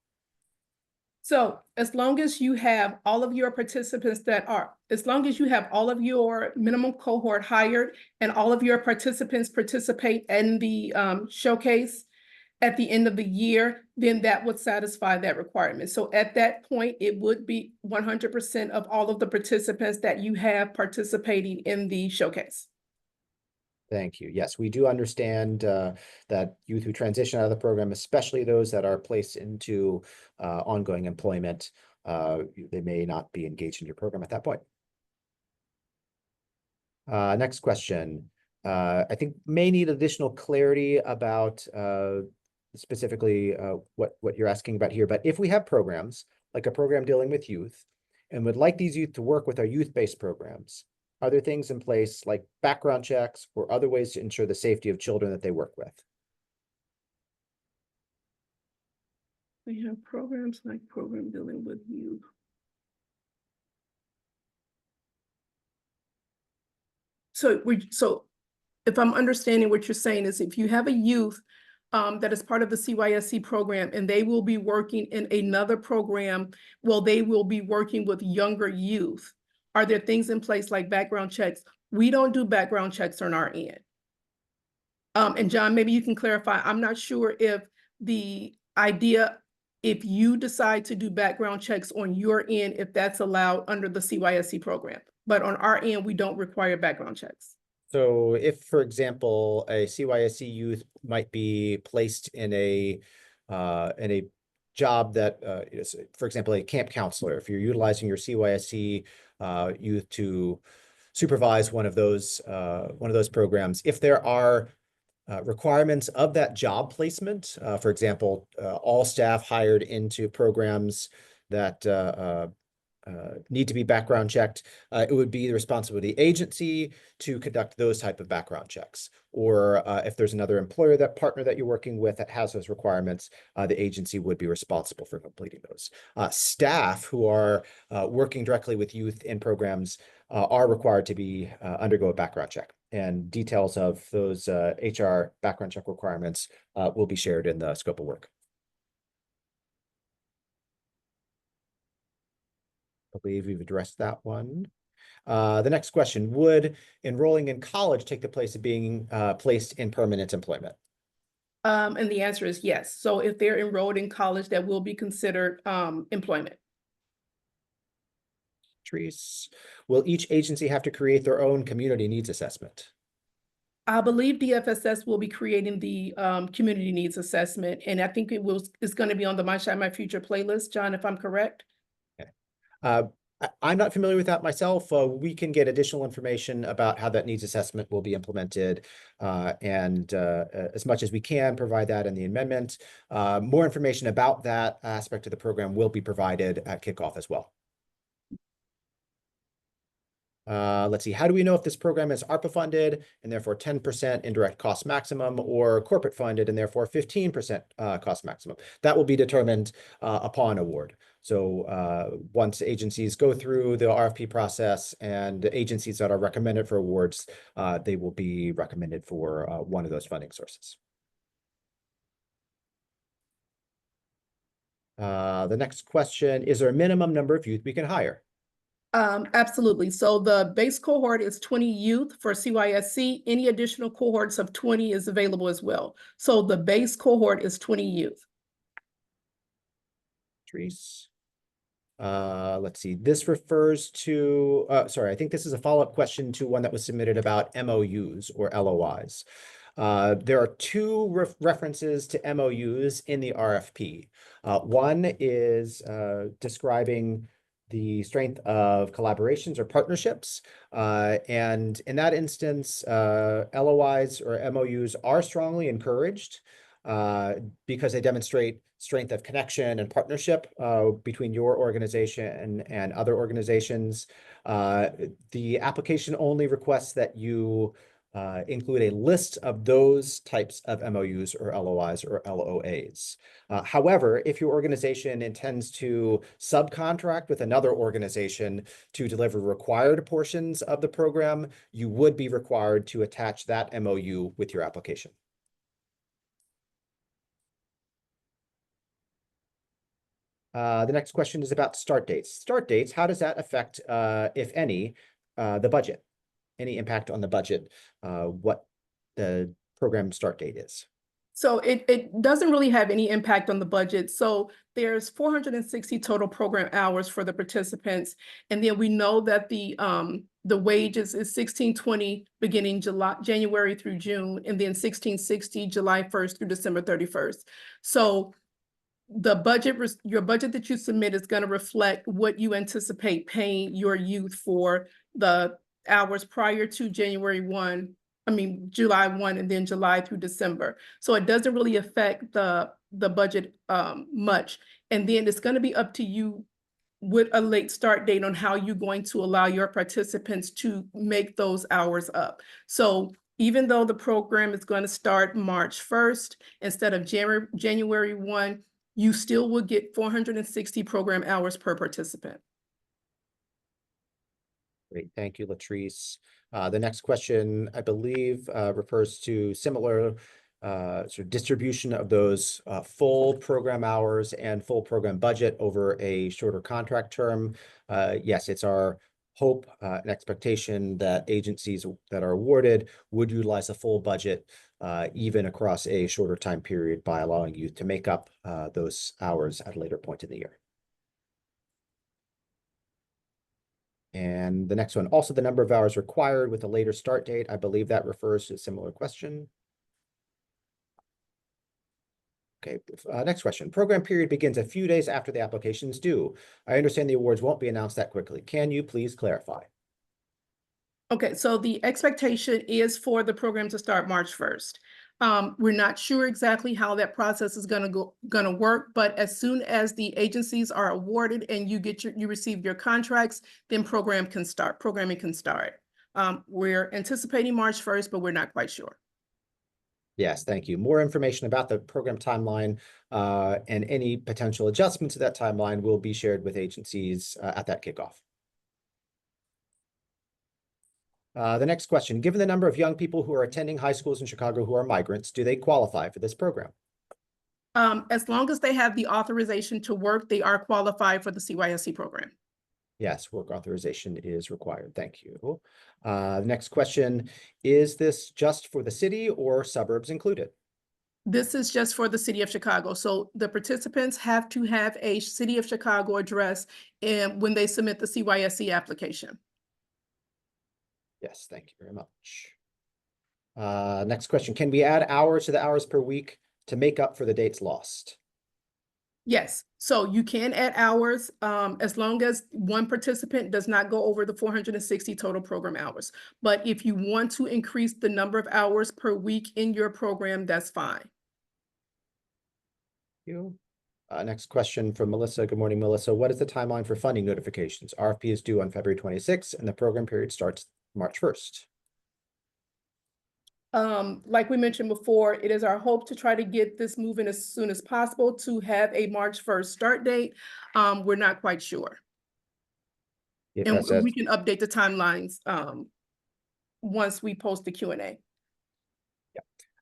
So as long as you have all of your participants as long as you have all of your minimum cohort hired and all of your participants participate in the showcase at the end of the year, then that would satisfy that requirement. So at that point, it would be 100% of all of the participants that you have participating in the showcase. Thank you. Yes, we do understand that youth who transition out of the program, especially those that are placed into ongoing employment, they may not be engaged in your program at that point. Next question. I think may need additional clarity about specifically what you're asking about here. But if we have programs, like a program dealing with youth, and would like these youth to work with our youth-based programs, are there things in place like background checks or other ways to ensure the safety of children that they work with? We have programs like program dealing with youth. So if I'm understanding what you're saying is if you have a youth that is part of the CYSC program and they will be working in another program, well, they will be working with younger youth. Are there things in place like background checks? We don't do background checks on our end. And John, maybe you can clarify. I'm not sure if the idea, if you decide to do background checks on your end, if that's allowed under the CYSC program. But on our end, we don't require background checks. So if, for example, a CYSC youth might be placed in a job that is, for example, a camp counselor, if you're utilizing your CYSC youth to supervise one of those programs, if there are requirements of that job placement, for example, all staff hired into programs that need to be background checked, it would be the responsibility of the agency to conduct those type of background checks. Or if there's another employer, that partner that you're working with that has those requirements, the agency would be responsible for completing those. Staff who are working directly with youth in programs are required to undergo a background check. And details of those HR background check requirements will be shared in the scope of work. I believe we've addressed that one. The next question, would enrolling in college take the place of being placed in permanent employment? And the answer is yes. So if they're enrolled in college, that will be considered employment. Patrice, will each agency have to create their own community needs assessment? I believe DFSS will be creating the community needs assessment, and I think it's going to be on the My Shine, My Future playlist, John, if I'm correct. Okay. I'm not familiar with that myself. We can get additional information about how that needs assessment will be implemented, and as much as we can provide that in the amendment. More information about that aspect of the program will be provided at kickoff as well. Let's see, how do we know if this program is ARPA funded and therefore 10% indirect cost maximum, or corporate funded and therefore 15% cost maximum? That will be determined upon award. So once agencies go through the RFP process, and agencies that are recommended for awards, they will be recommended for one of those funding sources. The next question, is there a minimum number of youth we can hire? Absolutely. So the base cohort is 20 youth for CYSC. Any additional cohorts of 20 is available as well. So the base cohort is 20 youth. Patrice. Let's see, this refers to, sorry, I think this is a follow-up question to one that was submitted about MOUs or LOIs. There are two references to MOUs in the RFP. One is describing the strength of collaborations or partnerships. And in that instance, LOIs or MOUs are strongly encouraged because they demonstrate strength of connection and partnership between your organization and other organizations. The application only requests that you include a list of those types of MOUs or LOIs or LOAs. However, if your organization intends to subcontract with another organization to deliver required portions of the program, you would be required to attach that MOU with your application. The next question is about start dates. Start dates, how does that affect, if any, the budget? Any impact on the budget, what the program start date is? So it doesn't really have any impact on the budget. So there's 460 total program hours for the participants. And then we know that the wages is $16.20 beginning January through June, and then $16.60 July 1st through December 31st. So the budget, your budget that you submit is going to reflect what you anticipate paying your youth for the hours prior to July 1, and then July through December. So it doesn't really affect the budget much. And then it's going to be up to you with a late start date on how you're going to allow your participants to make those hours up. So even though the program is going to start March 1st instead of January 1, you still will get 460 program hours per participant. Great, thank you, Latrice. The next question, I believe, refers to similar sort of distribution of those full program hours and full program budget over a shorter contract term. Yes, it's our hope and expectation that agencies that are awarded would utilize a full budget even across a shorter time period by allowing youth to make up those hours at a later point in the year. And the next one, also the number of hours required with a later start date. I believe that refers to a similar question. Okay, next question. Program period begins a few days after the application is due. I understand the awards won't be announced that quickly. Can you please clarify? Okay, so the expectation is for the program to start March 1st. We're not sure exactly how that process is gonna work, but as soon as the agencies are awarded and you receive your contracts, then programming can start. We're anticipating March 1st, but we're not quite sure. Yes, thank you. More information about the program timeline and any potential adjustments to that timeline will be shared with agencies at that kickoff. The next question, given the number of young people who are attending high schools in Chicago who are migrants, do they qualify for this program? As long as they have the authorization to work, they are qualified for the CYSC program. Yes, work authorization is required. Thank you. The next question, is this just for the city or suburbs included? This is just for the city of Chicago. So the participants have to have a city of Chicago address when they submit the CYSC application. Yes, thank you very much. Next question, can we add hours to the hours per week to make up for the dates lost? Yes, so you can add hours as long as one participant does not go over the 460 total program hours. But if you want to increase the number of hours per week in your program, that's fine. Thank you. Next question from Melissa. Good morning, Melissa. What is the timeline for funding notifications? RFP is due on February 26th and the program period starts March 1st. Like we mentioned before, it is our hope to try to get this moving as soon as possible to have a March 1st start date. We're not quite sure. And we can update the timelines once we post the Q&A.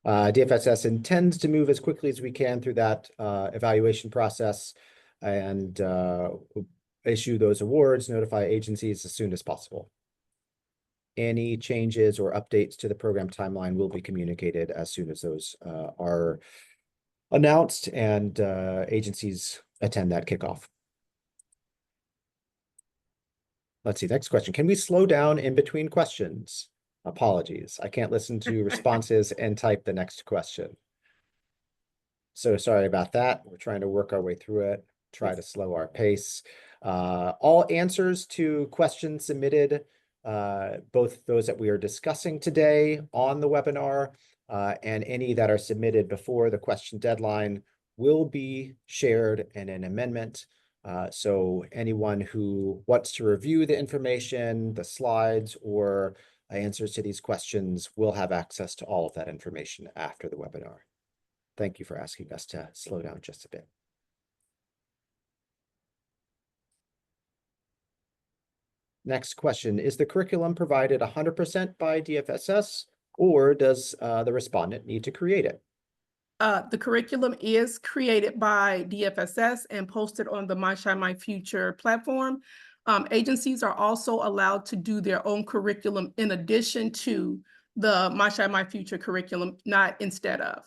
DFSS intends to move as quickly as we can through that evaluation process and issue those awards, notify agencies as soon as possible. Any changes or updates to the program timeline will be communicated as soon as those are announced and agencies attend that kickoff. Let's see, next question. Can we slow down in between questions? Apologies, I can't listen to responses and type the next question. So sorry about that. We're trying to work our way through it, try to slow our pace. All answers to questions submitted, both those that we are discussing today on the webinar and any that are submitted before the question deadline will be shared in an amendment. So anyone who wants to review the information, the slides, or answers to these questions will have access to all of that information after the webinar. Thank you for asking us to slow down just a bit. Next question, is the curriculum provided 100% by DFSS, or does the respondent need to create it? The curriculum is created by DFSS and posted on the My Shine My Future platform. Agencies are also allowed to do their own curriculum in addition to the My Shine My Future curriculum, not instead of.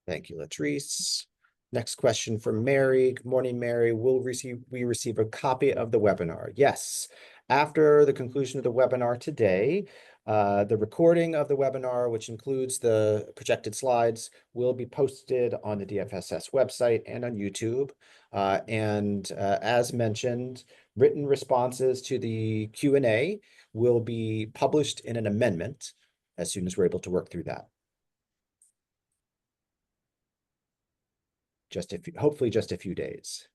Thank you, Latrice. Next question from Mary. Good morning, Mary. Will we receive a copy of the webinar? Yes. After the conclusion of the webinar today, the recording of the webinar, which includes the projected slides, will be posted on the DFSS website and on YouTube. As mentioned, written responses to the Q&A will be published in an amendment as soon as we're able to work through that. Hopefully just a few days.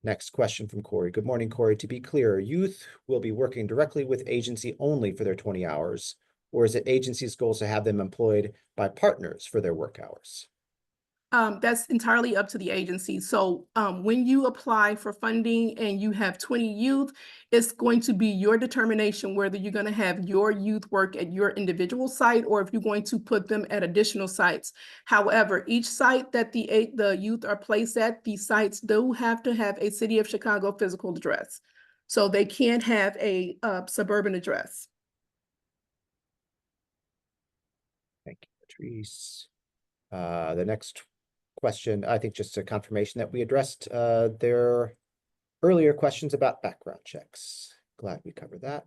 Next question from Corey. Good morning, Corey. To be clear, youth will be working directly with agency only for their 20 hours, or is it agency's goals to have them employed by partners for their work hours? That's entirely up to the agency. So when you apply for funding and you have 20 youth, it's going to be your determination whether you're going to have your youth work at your individual site or if you're going to put them at additional sites. However, each site that the youth are placed at, these sites do have to have a City of Chicago physical address. So they can't have a suburban address. Thank you, Patrice. The next question, I think just a confirmation that we addressed their earlier questions about background checks. Glad we covered that.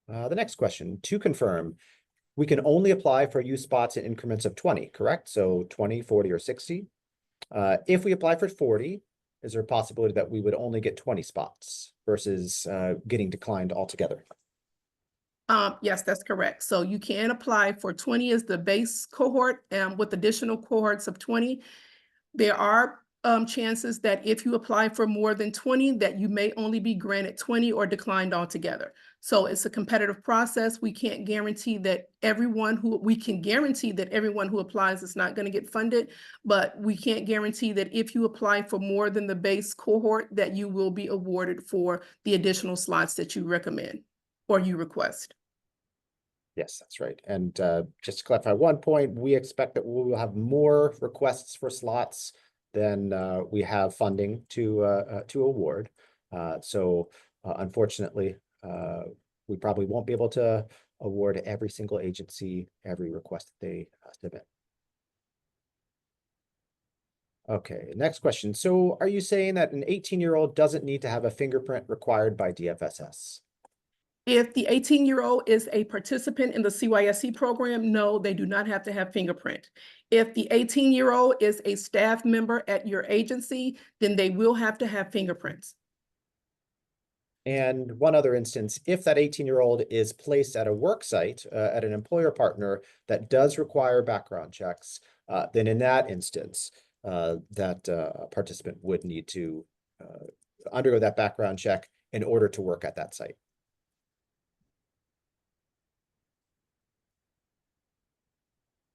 The next question, to confirm, we can only apply for youth spots in increments of 20, correct? So 20, 40, or 60. If we apply for 40, is there a possibility that we would only get 20 spots versus getting declined altogether? Yes, that's correct. So you can apply for 20 as the base cohort and with additional cohorts of 20. There are chances that if you apply for more than 20, that you may only be granted 20 or declined altogether. So it's a competitive process. We can't guarantee that we can guarantee that everyone who applies is not going to get funded, but we can't guarantee that if you apply for more than the base cohort, that you will be awarded for the additional slots that you recommend or you request. Yes, that's right. And just to clarify one point, we expect that we will have more requests for slots than we have funding to award. So unfortunately, we probably won't be able to award every single agency every request that they submit. Okay, next question. So are you saying that an 18-year-old doesn't need to have a fingerprint required by DFSS? If the 18-year-old is a participant in the CYSC program, no, they do not have to have fingerprint. If the 18-year-old is a staff member at your agency, then they will have to have fingerprints. And one other instance, if that 18-year-old is placed at a work site, at an employer partner that does require background checks, then in that instance, that participant would need to undergo that background check in order to work at that site.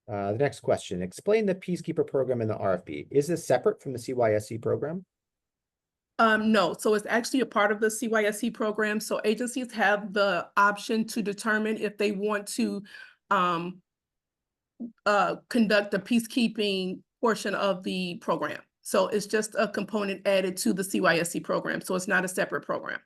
The next question, explain the Peacekeeper program in the RFP. Is this separate from the CYSC program? No, so it's actually a part of the CYSC program. So agencies have the option to determine if they want to conduct the peacekeeping portion of the program. So it's just a component added to the CYSC program. So it's not a separate program.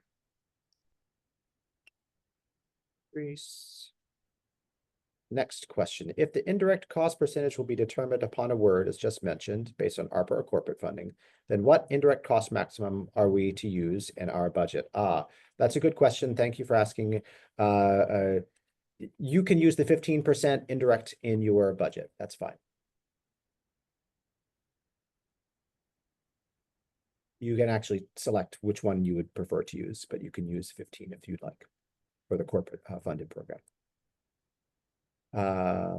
Next question. If the indirect cost percentage will be determined upon award, as just mentioned, based on ARPA or corporate funding, then what indirect cost maximum are we to use in our budget? That's a good question. Thank you for asking. You can use the 15% indirect in your budget. That's fine. You can actually select which one you would prefer to use, but you can use 15 if you'd like for the corporate funded program.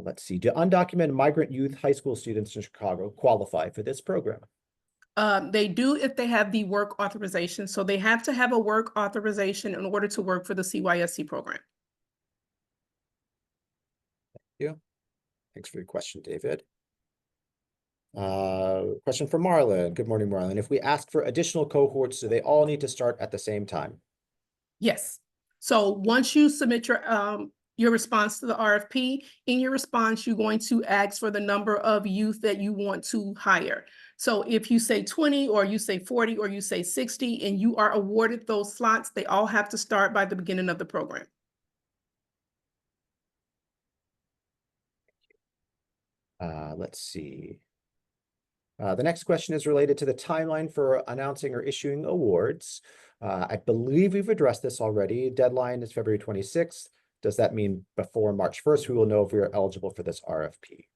Let's see. Do undocumented migrant youth high school students in Chicago qualify for this program? They do if they have the work authorization. So they have to have a work authorization in order to work for the CYSC program. Thank you. Thanks for your question, David. Question from Marlon. Good morning, Marlon. If we ask for additional cohorts, do they all need to start at the same time? Yes. So once you submit your response to the RFP, in your response, you're going to ask for the number of youth that you want to hire. So if you say 20 or you say 40 or you say 60 and you are awarded those slots, they all have to start by the beginning of the program. Let's see. The next question is related to the timeline for announcing or issuing awards. I believe we've addressed this already. Deadline is February 26th. Does that mean before March 1st, we will know if we are eligible for this RFP?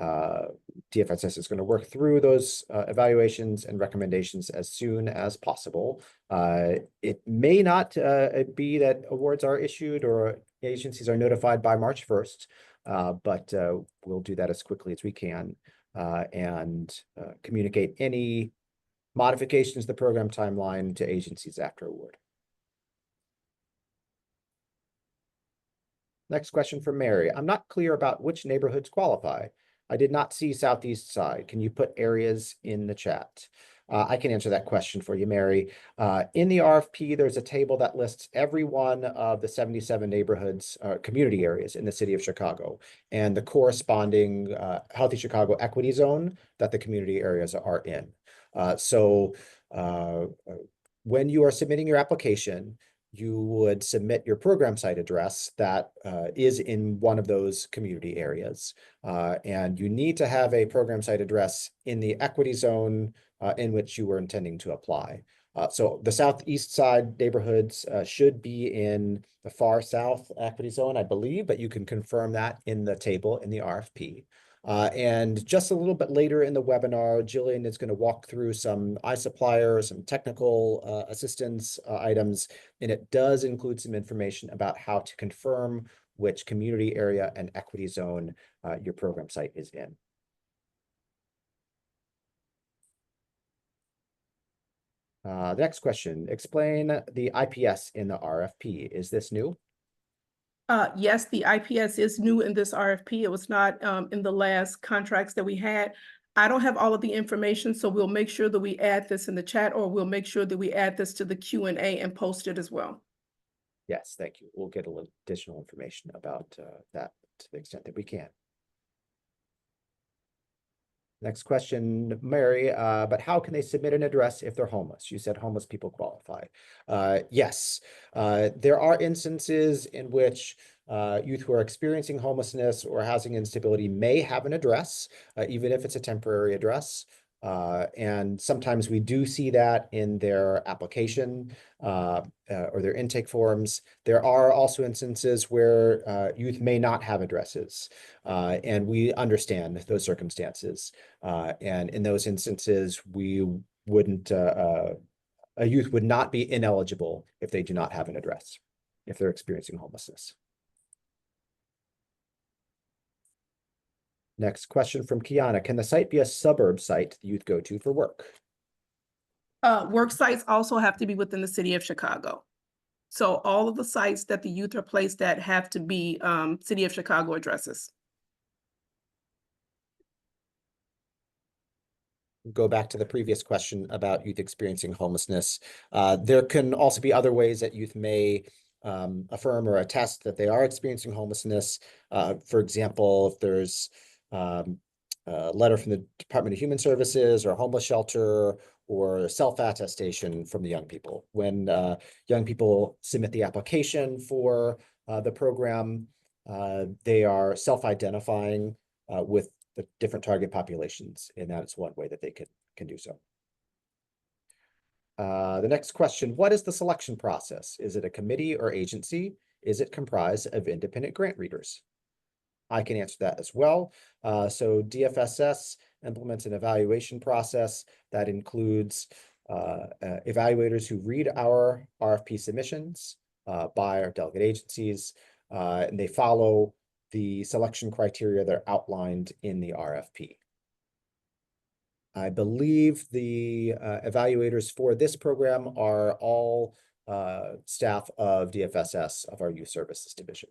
DFSS is going to work through those evaluations and recommendations as soon as possible. It may not be that awards are issued or agencies are notified by March 1st, but we'll do that as quickly as we can and communicate any modifications to the program timeline to agencies after award. Next question from Mary. I'm not clear about which neighborhoods qualify. I did not see Southeast Side. Can you put areas in the chat? I can answer that question for you, Mary. In the RFP, there's a table that lists every one of the 77 neighborhoods, community areas in the city of Chicago, and the corresponding Healthy Chicago Equity Zone that the community areas are in. So when you are submitting your application, you would submit your program site address that is in one of those community areas. And you need to have a program site address in the equity zone in which you were intending to apply. So the Southeast Side neighborhoods should be in the far south equity zone, I believe, but you can confirm that in the table in the RFP. And just a little bit later in the webinar, Jillian is going to walk through some iSupplier, some technical assistance items, and it does include some information about how to confirm which community area and equity zone your program site is in. The next question, explain the IPS in the RFP. Is this new? Yes, the IPS is new in this RFP. It was not in the last contracts that we had. I don't have all of the information, so we'll make sure that we add this in the chat, or we'll make sure that we add this to the Q&A and post it as well. Yes, thank you. We'll get a little additional information about that to the extent that we can. Next question, Mary, but how can they submit an address if they're homeless? You said homeless people qualify. Yes, there are instances in which youth who are experiencing homelessness or housing instability may have an address, even if it's a temporary address. And sometimes we do see that in their application or their intake forms. There are also instances where youth may not have addresses, and we understand those circumstances. And in those instances, we wouldn't a youth would not be ineligible if they do not have an address, if they're experiencing homelessness. Next question from Kiana. Can the site be a suburb site the youth go to for work? Work sites also have to be within the city of Chicago. So all of the sites that the youth are placed at have to be city of Chicago addresses. Go back to the previous question about youth experiencing homelessness. There can also be other ways that youth may affirm or attest that they are experiencing homelessness. For example, if there's a letter from the Department of Human Services or a homeless shelter or self-attestation from the young people. When young people submit the application for the program, they are self-identifying with the different target populations, and that's one way that they can do so. The next question, what is the selection process? Is it a committee or agency? Is it comprised of independent grant readers? I can answer that as well. So DFSS implements an evaluation process that includes evaluators who read our RFP submissions by our delegate agencies, and they follow the selection criteria that are outlined in the RFP. I believe the evaluators for this program are all staff of DFSS of our Youth Services Division.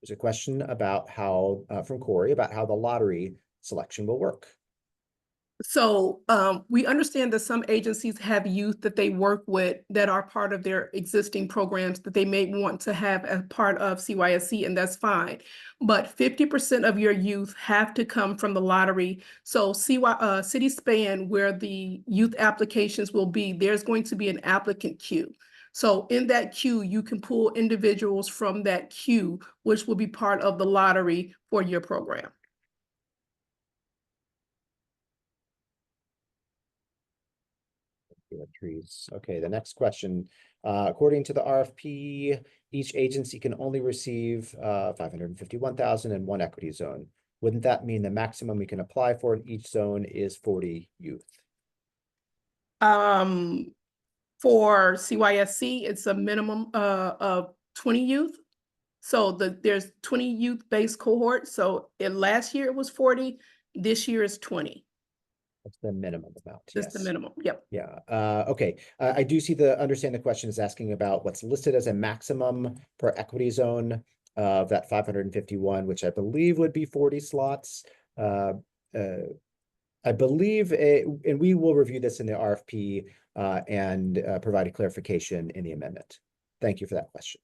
There's a question about how, from Corey, about how the lottery selection will work. So we understand that some agencies have youth that they work with that are part of their existing programs that they may want to have as part of CYSC, and that's fine. But 50% of your youth have to come from the lottery. So City Span, where the youth applications will be, there's going to be an applicant queue. So in that queue, you can pull individuals from that queue, which will be part of the lottery for your program. Trees. Okay, the next question. According to the RFP, each agency can only receive 551,000 in one equity zone. Wouldn't that mean the maximum we can apply for in each zone is 40 youth? For CYSC, it's a minimum of 20 youth. So there's 20 youth-based cohort. So last year it was 40, this year is 20. That's the minimum amount. That's Yes. the minimum. Yep. Yeah. Okay. I do understand the question is asking about what's listed as a maximum per equity zone of that 551, which I believe would be 40 slots. I believe, and we will review this in the RFP and provide a clarification in the amendment. Thank you for that question.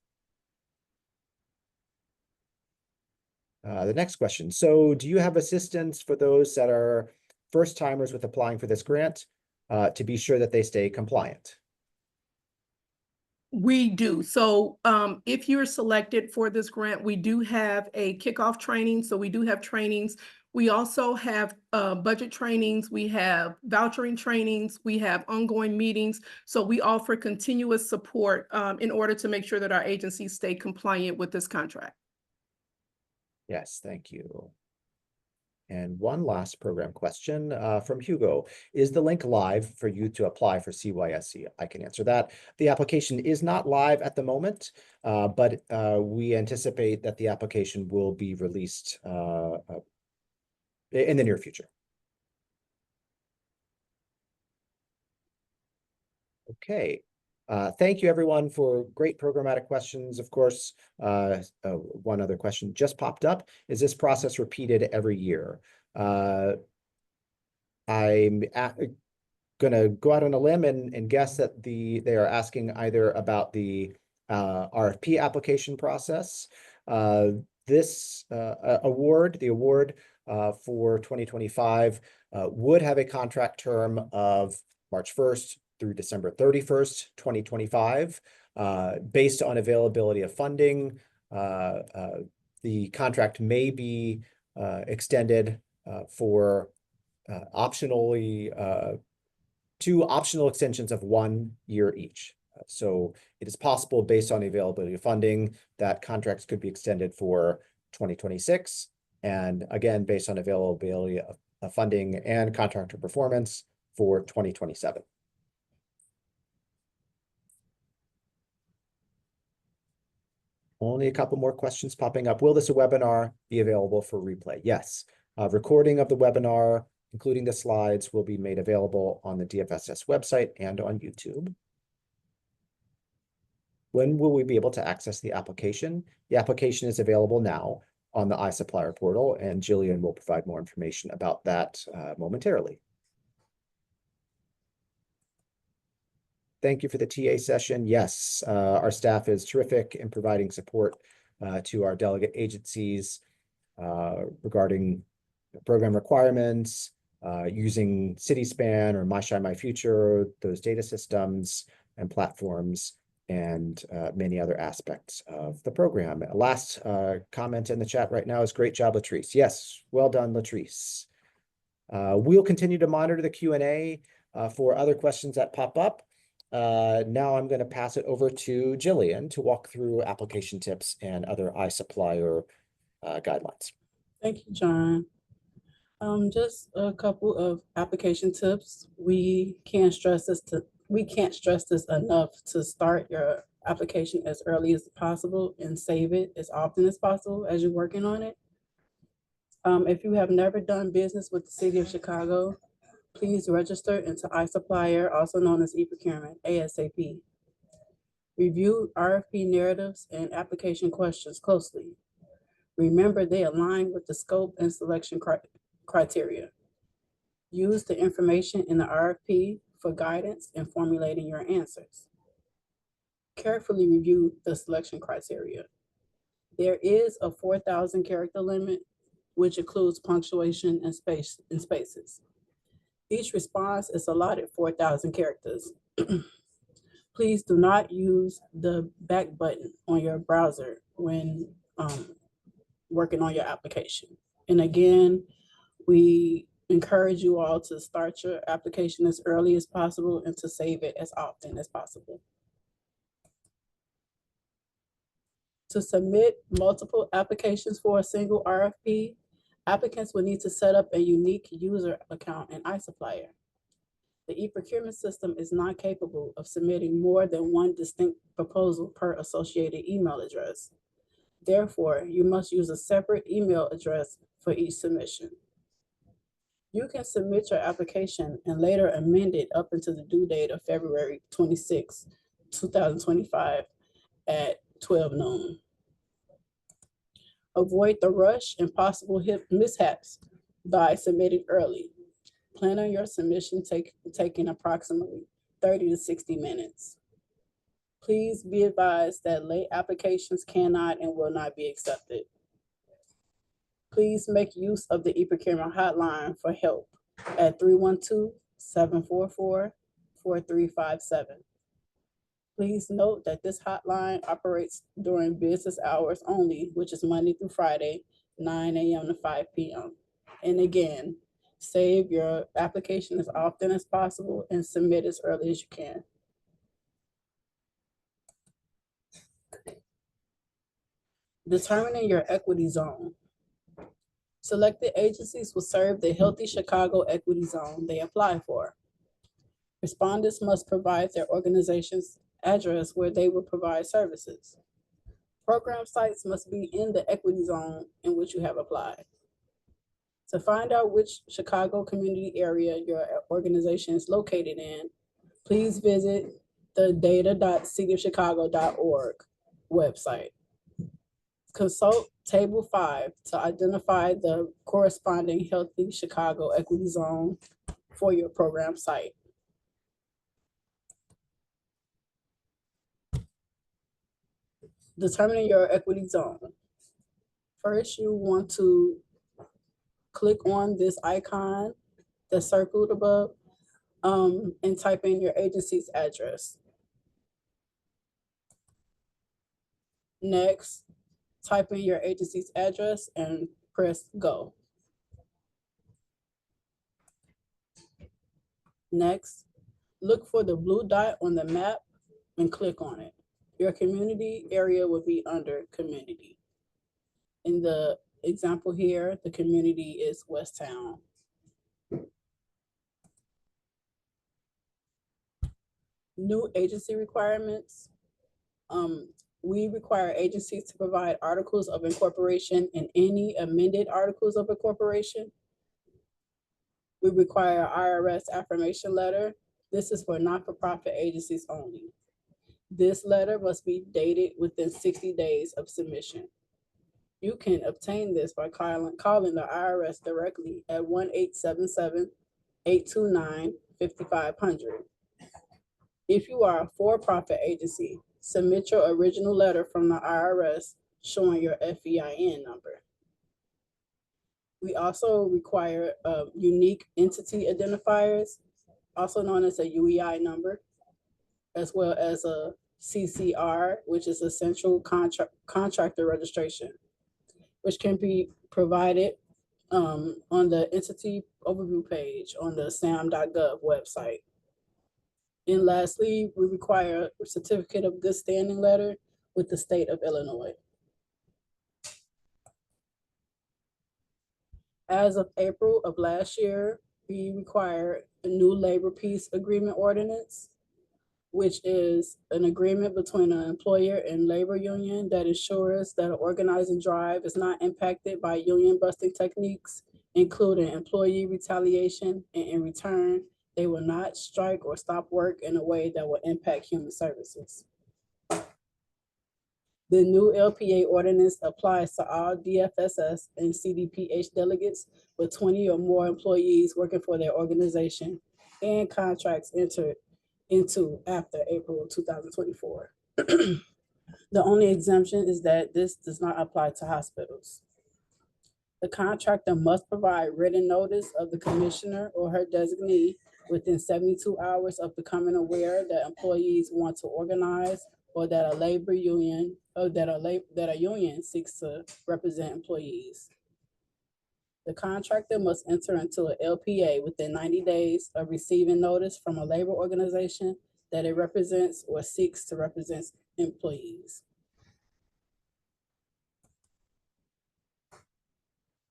The next question. So do you have assistance for those that are first timers with applying for this grant to be sure that they stay compliant? We do. So if you're selected for this grant, we do have a kickoff training. So we do have trainings. We also have budget trainings. We have vouchering trainings. We have ongoing meetings. So we offer continuous support in order to make sure that our agencies stay compliant with this contract. Yes, thank you. And one last program question from Hugo. Is the link live for you to apply for CYSC? I can answer that. The application is not live at the moment, but we anticipate that the application will be released in the near future. Okay. Thank you, everyone, for great programmatic questions. Of course, one other question just popped up. Is this process repeated every year? I'm going to go out on a limb and guess that they are asking either about the RFP application process. This award, the award for 2025, would have a contract term of March 1st through December 31st, 2025. Based on availability of funding, the contract may be extended for optionally 2 optional extensions of 1 year each. So it is possible, based on the availability of funding, that contracts could be extended for 2026. And again, based on availability funding and contractor performance for 2027. Only a couple more questions popping up. Will this webinar be available for replay? Yes. Recording of the webinar, including the slides, will be made available on the DFSS website and on YouTube. When will we be able to access the application? The application is available now on the iSupplier portal, and Jillian will provide more information about that momentarily. Thank you for the TA session. Yes, our staff is terrific in providing support to our delegate agencies regarding program requirements, using CitySpan or MyShine My Future, those data systems and platforms, and many other aspects of the program. Last comment in the chat right now is great job, Latrice. Yes, well done, Latrice. We'll continue to monitor the Q&A for other questions that pop up. Now I'm going to pass it over to Jillian to walk through application tips and other iSupplier guidelines. Thank you, John. Just a couple of application tips. We can't stress this enough to start your application as early as possible and save it as often as possible as you're working on it. If you have never done business with the City of Chicago, please register into iSupplier, also known as e-procurement, ASAP. Review RFP narratives and application questions closely. Remember, they align with the scope and selection criteria. Use the information in the RFP for guidance in formulating your answers. Carefully review the selection criteria. There is a 4,000 character limit, which includes punctuation and spaces. Each response is allotted 4,000 characters. Please do not use the back button on your browser when working on your application. And again, we encourage you all to start your application as early as possible and to save it as often as possible. To submit multiple applications for a single RFP, applicants will need to set up a unique user account in iSupplier. The e-procurement system is not capable of submitting more than one distinct proposal per associated email address. Therefore, you must use a separate email address for each submission. You can submit your application and later amend it up until the due date of February 26, 2025 at 12 noon. Avoid the rush and possible mishaps by submitting early. Plan on your submission taking approximately 30 to 60 minutes. Please be advised that late applications cannot and will not be accepted. Please make use of the e-procurement hotline for help at 312-744-4357. Please note that this hotline operates during business hours only, which is Monday through Friday, 9 a.m. to 5 p.m. And again, save your application as often as possible and submit as early as you can. Determining your equity zone. Selected agencies will serve the Healthy Chicago Equity Zone they apply for. Respondents must provide their organization's address where they will provide services. Program sites must be in the equity zone in which you have applied. To find out which Chicago community area your organization is located in, please visit the data.cityofchicago.org website. Consult Table 5 to identify the corresponding Healthy Chicago Equity Zone for your program site. Determining your equity zone. First, you want to click on this icon that's circled above and type in your agency's address. Next, type in your agency's address and press go. Next, look for the blue dot on the map and click on it. Your community area will be under community. In the example here, the community is West Town. New agency requirements. We require agencies to provide articles of incorporation and any amended articles of incorporation. We require IRS affirmation letter. This is for not-for-profit agencies only. This letter must be dated within 60 days of submission. You can obtain this by calling the IRS directly at 1-877-829-5500. If you are a for-profit agency, submit your original letter from the IRS showing your FEIN number. We also require unique entity identifiers, also known as a UEI number, as well as a CCR, which is a central contractor registration, which can be provided on the entity overview page on the sam.gov website. And lastly, we require a certificate of good standing letter with the state of Illinois. As of April of last year, we require a new labor peace agreement ordinance, which is an agreement between an employer and labor union that ensures that an organizing drive is not impacted by union busting techniques, including employee retaliation, and in return, they will not strike or stop work in a way that will impact human services. The new LPA ordinance applies to all DFSS and CDPH delegates with 20 or more employees working for their organization and contracts entered into after April 2024. The only exemption is that this does not apply to hospitals. The contractor must provide written notice of the commissioner or her designee within 72 hours of becoming aware that employees want to organize or that a labor union or that a union seeks to represent employees. The contractor must enter into an LPA within 90 days of receiving notice from a labor organization that it represents or seeks to represent employees.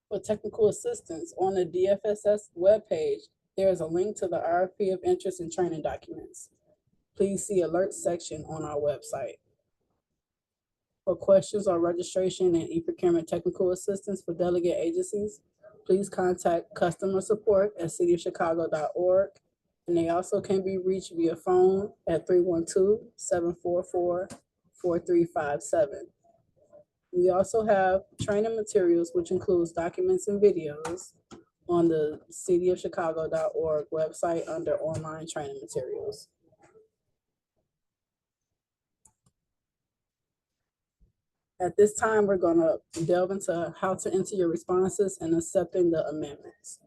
For technical assistance, on the DFSS webpage, there is a link to the RFP of interest and training documents. Please see alert section on our website. For questions on registration and e-procurement technical assistance for delegate agencies, please contact customer support at cityofchicago.org. And they also can be reached via phone at 312-744-4357. We also have training materials, which includes documents and videos on the cityofchicago.org website under online training materials. At this time, we're going to delve into how to enter your responses and accepting the amendments.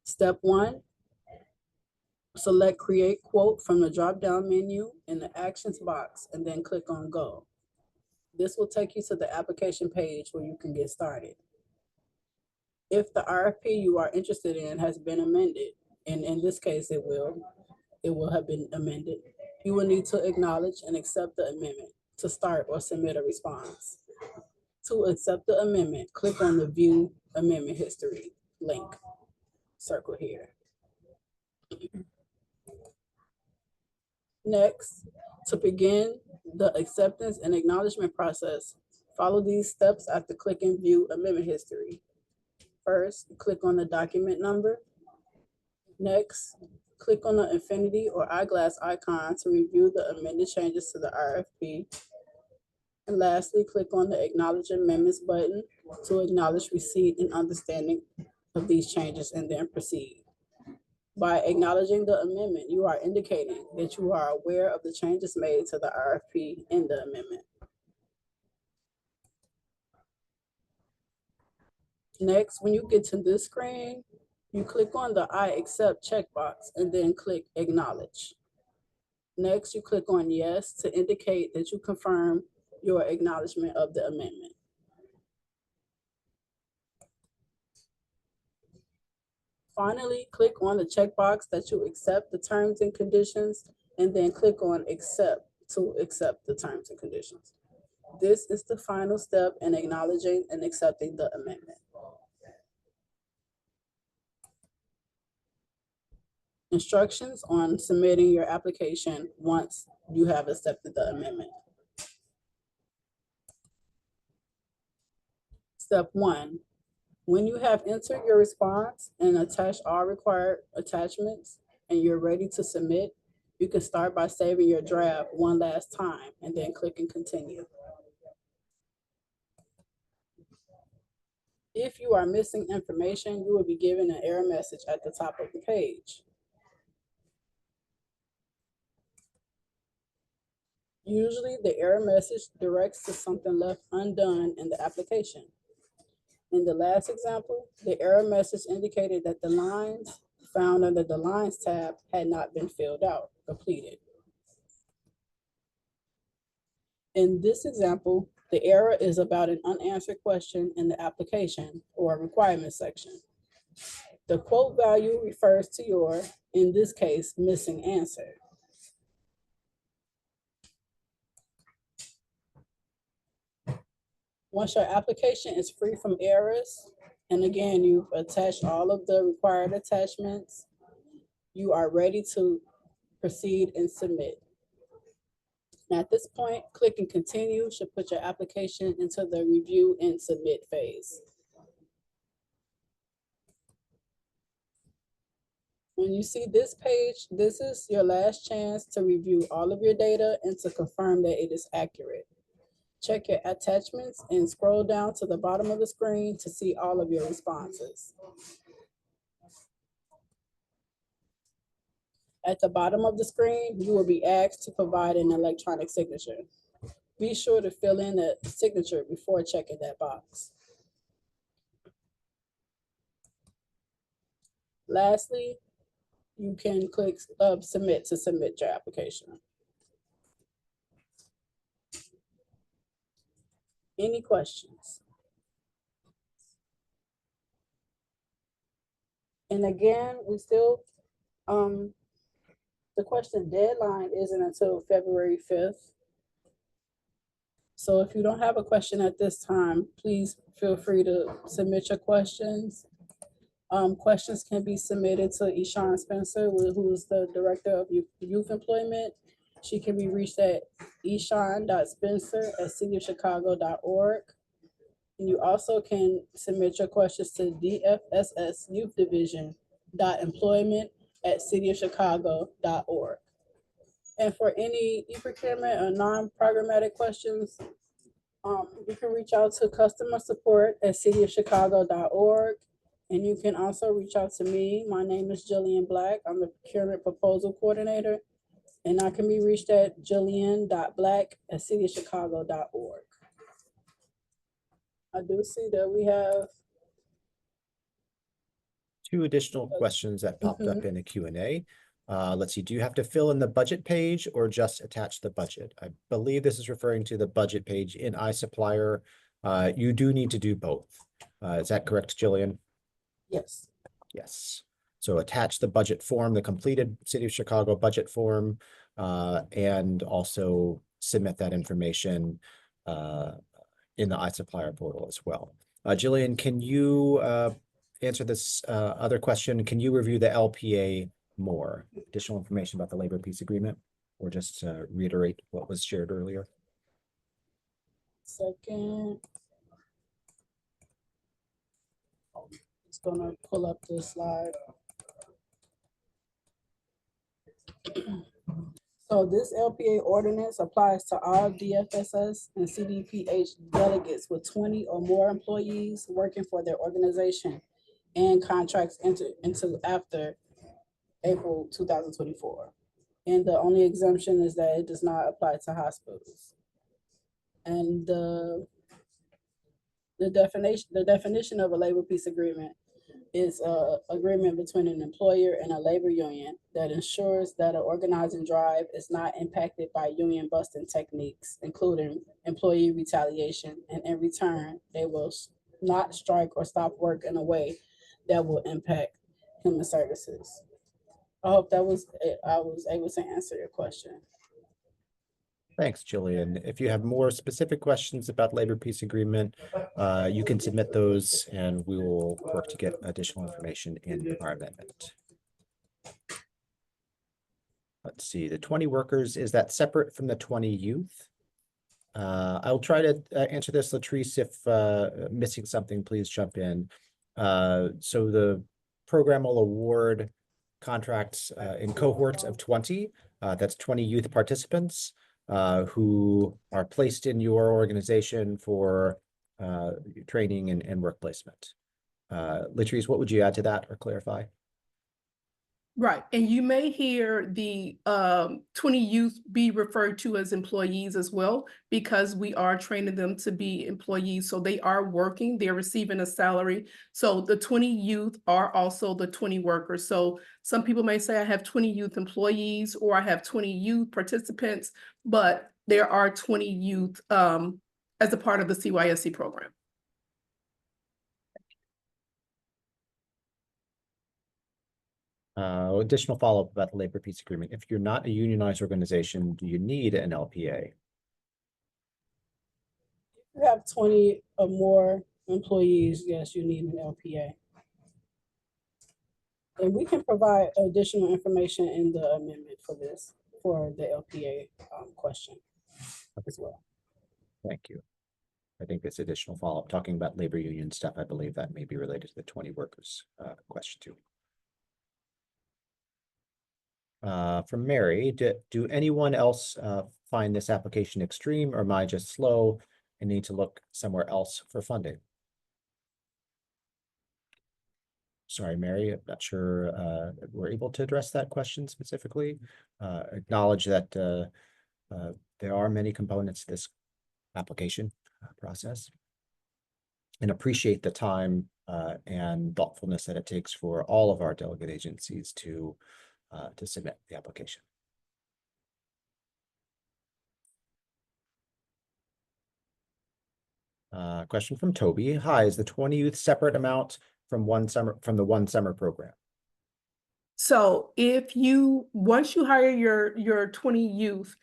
Step 1, select Create Quote from the drop-down menu in the Actions box and then click on Go. This will take you to the application page where you can get started. If the RFP you are interested in has been amended, and in this case it will have been amended, you will need to acknowledge and accept the amendment to start or submit a response. To accept the amendment, click on the View Amendment History link, circle here. Next, to begin the acceptance and acknowledgement process, follow these steps after clicking View Amendment History. First, click on the document number. Next, click on the infinity or eyeglass icon to review the amended changes to the RFP. And lastly, click on the Acknowledge Amendments button to acknowledge receipt and understanding of these changes and then proceed. By acknowledging the amendment, you are indicating that you are aware of the changes made to the RFP in the amendment. Next, when you get to this screen, you click on the I accept checkbox and then click Acknowledge. Next, you click on Yes to indicate that you confirm your acknowledgement of the amendment. Finally, click on the checkbox that you accept the terms and conditions, and then click on Accept to accept the terms and conditions. This is the final step in acknowledging and accepting the amendment. Instructions on submitting your application once you have accepted the amendment. Step 1, when you have entered your response and attached all required attachments and you're ready to submit, you can start by saving your draft one last time and then clicking continue. If you are missing information, you will be given an error message at the top of the page. Usually the error message directs to something left undone in the application. In the last example, the error message indicated that the lines found under the Lines tab had not been filled out, completed. In this example, the error is about an unanswered question in the application or requirement section. The quote value refers to your, in this case, missing answer. Once your application is free from errors, and again, you've attached all of the required attachments, you are ready to proceed and submit. Now, at this point, clicking continue should put your application into the review and submit phase. When you see this page, this is your last chance to review all of your data and to confirm that it is accurate. Check your attachments and scroll down to the bottom of the screen to see all of your responses. At the bottom of the screen, you will be asked to provide an electronic signature. Be sure to fill in the signature before checking that box. Lastly, you can click submit to submit your application. Any questions? And again, we still, the question deadline isn't until February 5th. So if you don't have a question at this time, please feel free to submit your questions. Questions can be submitted to Ishan Spencer, who is the Director of Youth Employment. She can be reached at ishan.spencer@cityofchicago.org. And you also can submit your questions to DFSS Youth Division.employment@cityofchicago.org. And for any e-procurement or non-programmatic questions, you can reach out to customer support at cityofchicago.org. And you can also reach out to me. My name is Jillian Black. I'm the procurement proposal coordinator. And I can be reached at jillian.black@cityofchicago.org. I do see that we have 2 additional questions that popped up in a Q&A. Let's see, do you have to fill in the budget page or just attach the budget? I believe this is referring to the budget page in iSupplier. You do need to do both. Is that correct, Jillian? yes. Yes. So attach the budget form, the completed City of Chicago budget form, and also submit that information in the iSupplier portal as well. Jillian, can you answer this other question? Can you review the LPA more? Additional information about the labor peace agreement, or just reiterate what was shared earlier? Second. It's gonna pull up the slide. So this LPA ordinance applies to all DFSS and CDPH delegates with 20 or more employees working for their organization and contracts entered into after April 2024. And the only exemption is that it does not apply to hospitals. And the definition of a labor peace agreement is an agreement between an employer and a labor union that ensures that an organizing drive is not impacted by union busting techniques, including employee retaliation, and in return, they will not strike or stop work in a way that will impact human services. I hope I was able to answer your question. Thanks, Jillian. If you have more specific questions about labor peace agreement, you can submit those and we will work to get additional information in our amendment. Let's see, the 20 workers, is that separate from the 20 youth? I'll try to answer this, Latrice. If missing something, please jump in. So the program will award contracts in cohorts of 20. That's 20 youth participants who are placed in your organization for training and work placement. Latrice, what would you add to that or clarify? Right, and you may hear the 20 youth be referred to as employees as well, because we are training them to be employees. So they are working, they're receiving a salary. So the 20 youth are also the 20 workers. So some people may say I have 20 youth employees or I have 20 youth participants, but there are 20 youth as a part of the CYSC program. Additional follow-up about the labor peace agreement. If you're not a unionized organization, do you need an LPA? If you have 20 or more employees, yes, you need an LPA. And we can provide additional information in the amendment for this, for the LPA question as well. Thank you. I think this additional follow-up, talking about labor union stuff, I believe that may be related to the 20 workers question too. From Mary, do anyone else find this application extreme, or am I just slow and need to look somewhere else for funding? Sorry, Mary, I'm not sure we're able to address that question specifically. Acknowledge that there are many components to this application process, and appreciate the time and thoughtfulness that it takes for all of our delegate agencies to submit the application. Question from Toby. Hi, is the 20 youth separate amount from the one summer program? So if you, once you hire your 20 youth,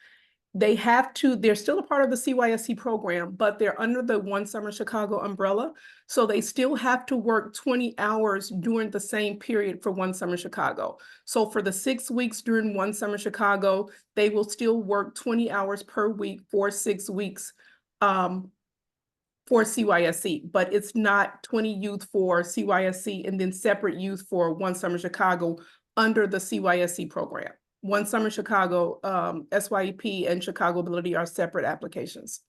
they're still a part of the CYSC program, but they're under the One Summer Chicago umbrella. So they still have to work 20 hours during the same period for One Summer Chicago. So for the 6 weeks during One Summer Chicago, they will still work 20 hours per week for 6 weeks for CYSC, but it's not 20 youth for CYSC and then separate youth for One Summer Chicago under the CYSC program. One Summer Chicago, SYEP and Chicago Ability are separate applications.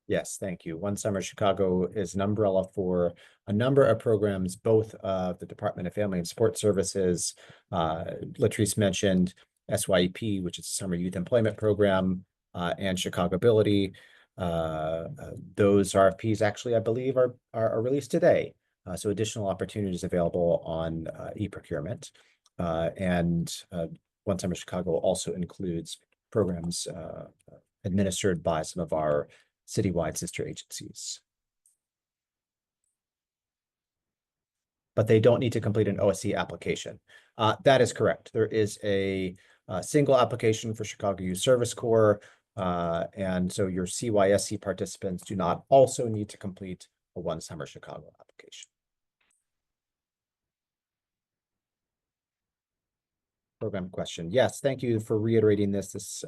Yes, thank you. One Summer Chicago is an umbrella for a number of programs, both of the Department of Family and Support Services. Latrice mentioned SYEP, which is a Summer Youth Employment Program, and Chicago Ability. Those RFPs actually, I believe, are released today. So additional opportunities available on e-procurement. And One Summer Chicago also includes programs administered by some of our citywide sister agencies. But they don't need to complete an OSC application. That is correct. There is a single application for Chicago Youth Service Corps, and so your CYSC participants do not also need to complete a One Summer Chicago application. Program question. Yes, thank you for reiterating this. This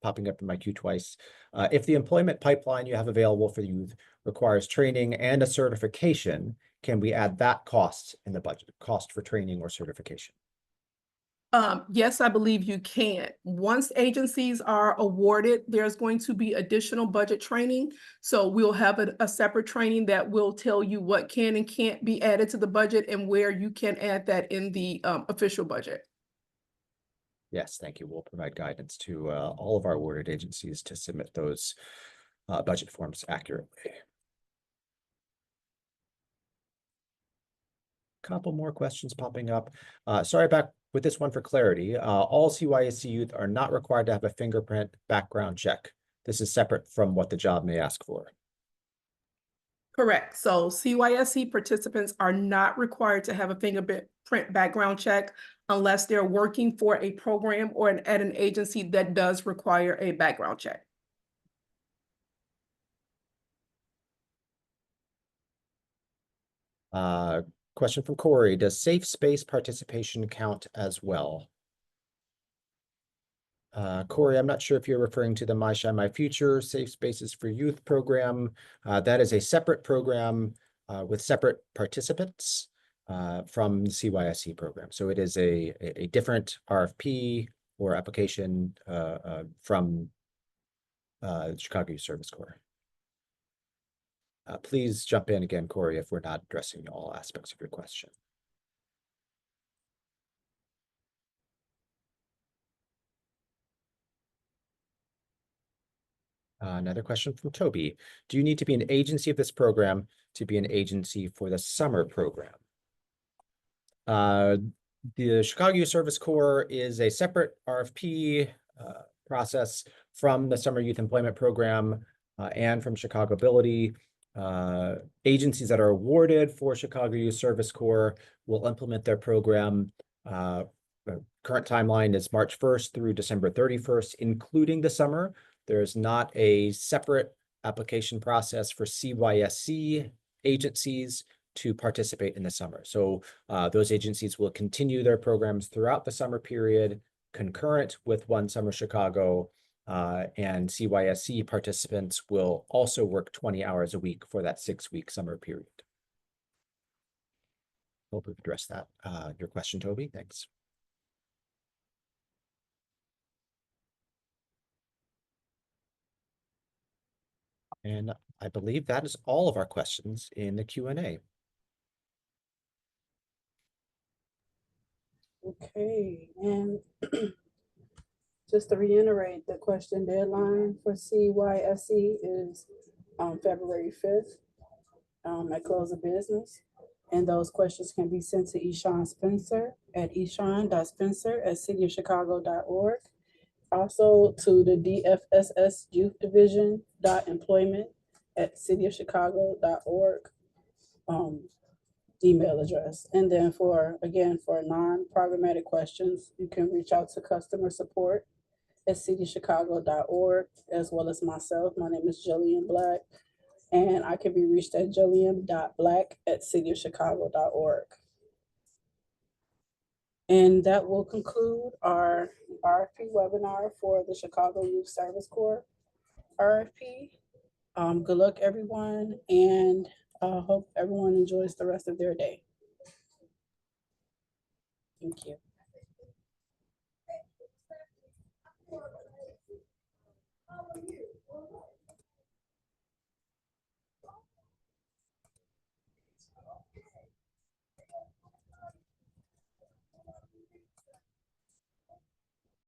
popping up in my queue twice. If the employment pipeline you have available for youth requires training and a certification, can we add that cost in the budget, cost for training or certification? Yes, I believe you can. Once agencies are awarded, there's going to be additional budget training. So we'll have a separate training that will tell you what can and can't be added to the budget and where you can add that in the official budget. Yes, thank you. We'll provide guidance to all of our awarded agencies to submit those budget forms accurately. Couple more questions popping up. Sorry, back with this one for clarity. All CYSC youth are not required to have a fingerprint background check. This is separate from what the job may ask for. Correct. So CYSC participants are not required to have a fingerprint background check unless they're working for a program or at an agency that does require a background check. Question from Corey. Does safe space participation count as well? Corey, I'm not sure if you're referring to the My Shine My Future Safe Spaces for Youth program. That is a separate program with separate participants from the CYSC program. So it is a different RFP or application from Chicago Youth Service Corps. Please jump in again, Corey, if we're not addressing all aspects of your question. Another question from Toby. Do you need to be an agency of this program to be an agency for the summer program? The Chicago Youth Service Corps is a separate RFP process from the Summer Youth Employment Program and from Chicago Ability. Agencies that are awarded for Chicago Youth Service Corps will implement their program. The current timeline is March 1st through December 31st, including the summer. There's not a separate application process for CYSC agencies to participate in the summer. So those agencies will continue their programs throughout the summer period, concurrent with One Summer Chicago, and CYSC participants will also work 20 hours a week for that 6-week summer period. Hope we've addressed that, your question, Toby. Thanks. And I believe that is all of our questions in the Q&A. Okay, and just to reiterate, the question deadline for CYSC is February 5th at close of business. And those questions can be sent to Eshawn Spencer at eshawn.spencer@cityofchicago.org. Also to the DFSS Youth Division .employment@cityofchicago.org email address. And then for non-programmatic questions, you can reach out to customer support at cityofchicago.org, as well as myself. My name is Jillian Black, and I can be reached at jillian.black@cityofchicago.org. And that will conclude our RFP webinar for the Chicago Youth Service Corps RFP. Good luck, everyone, and hope everyone enjoys the rest of their day. Thank you.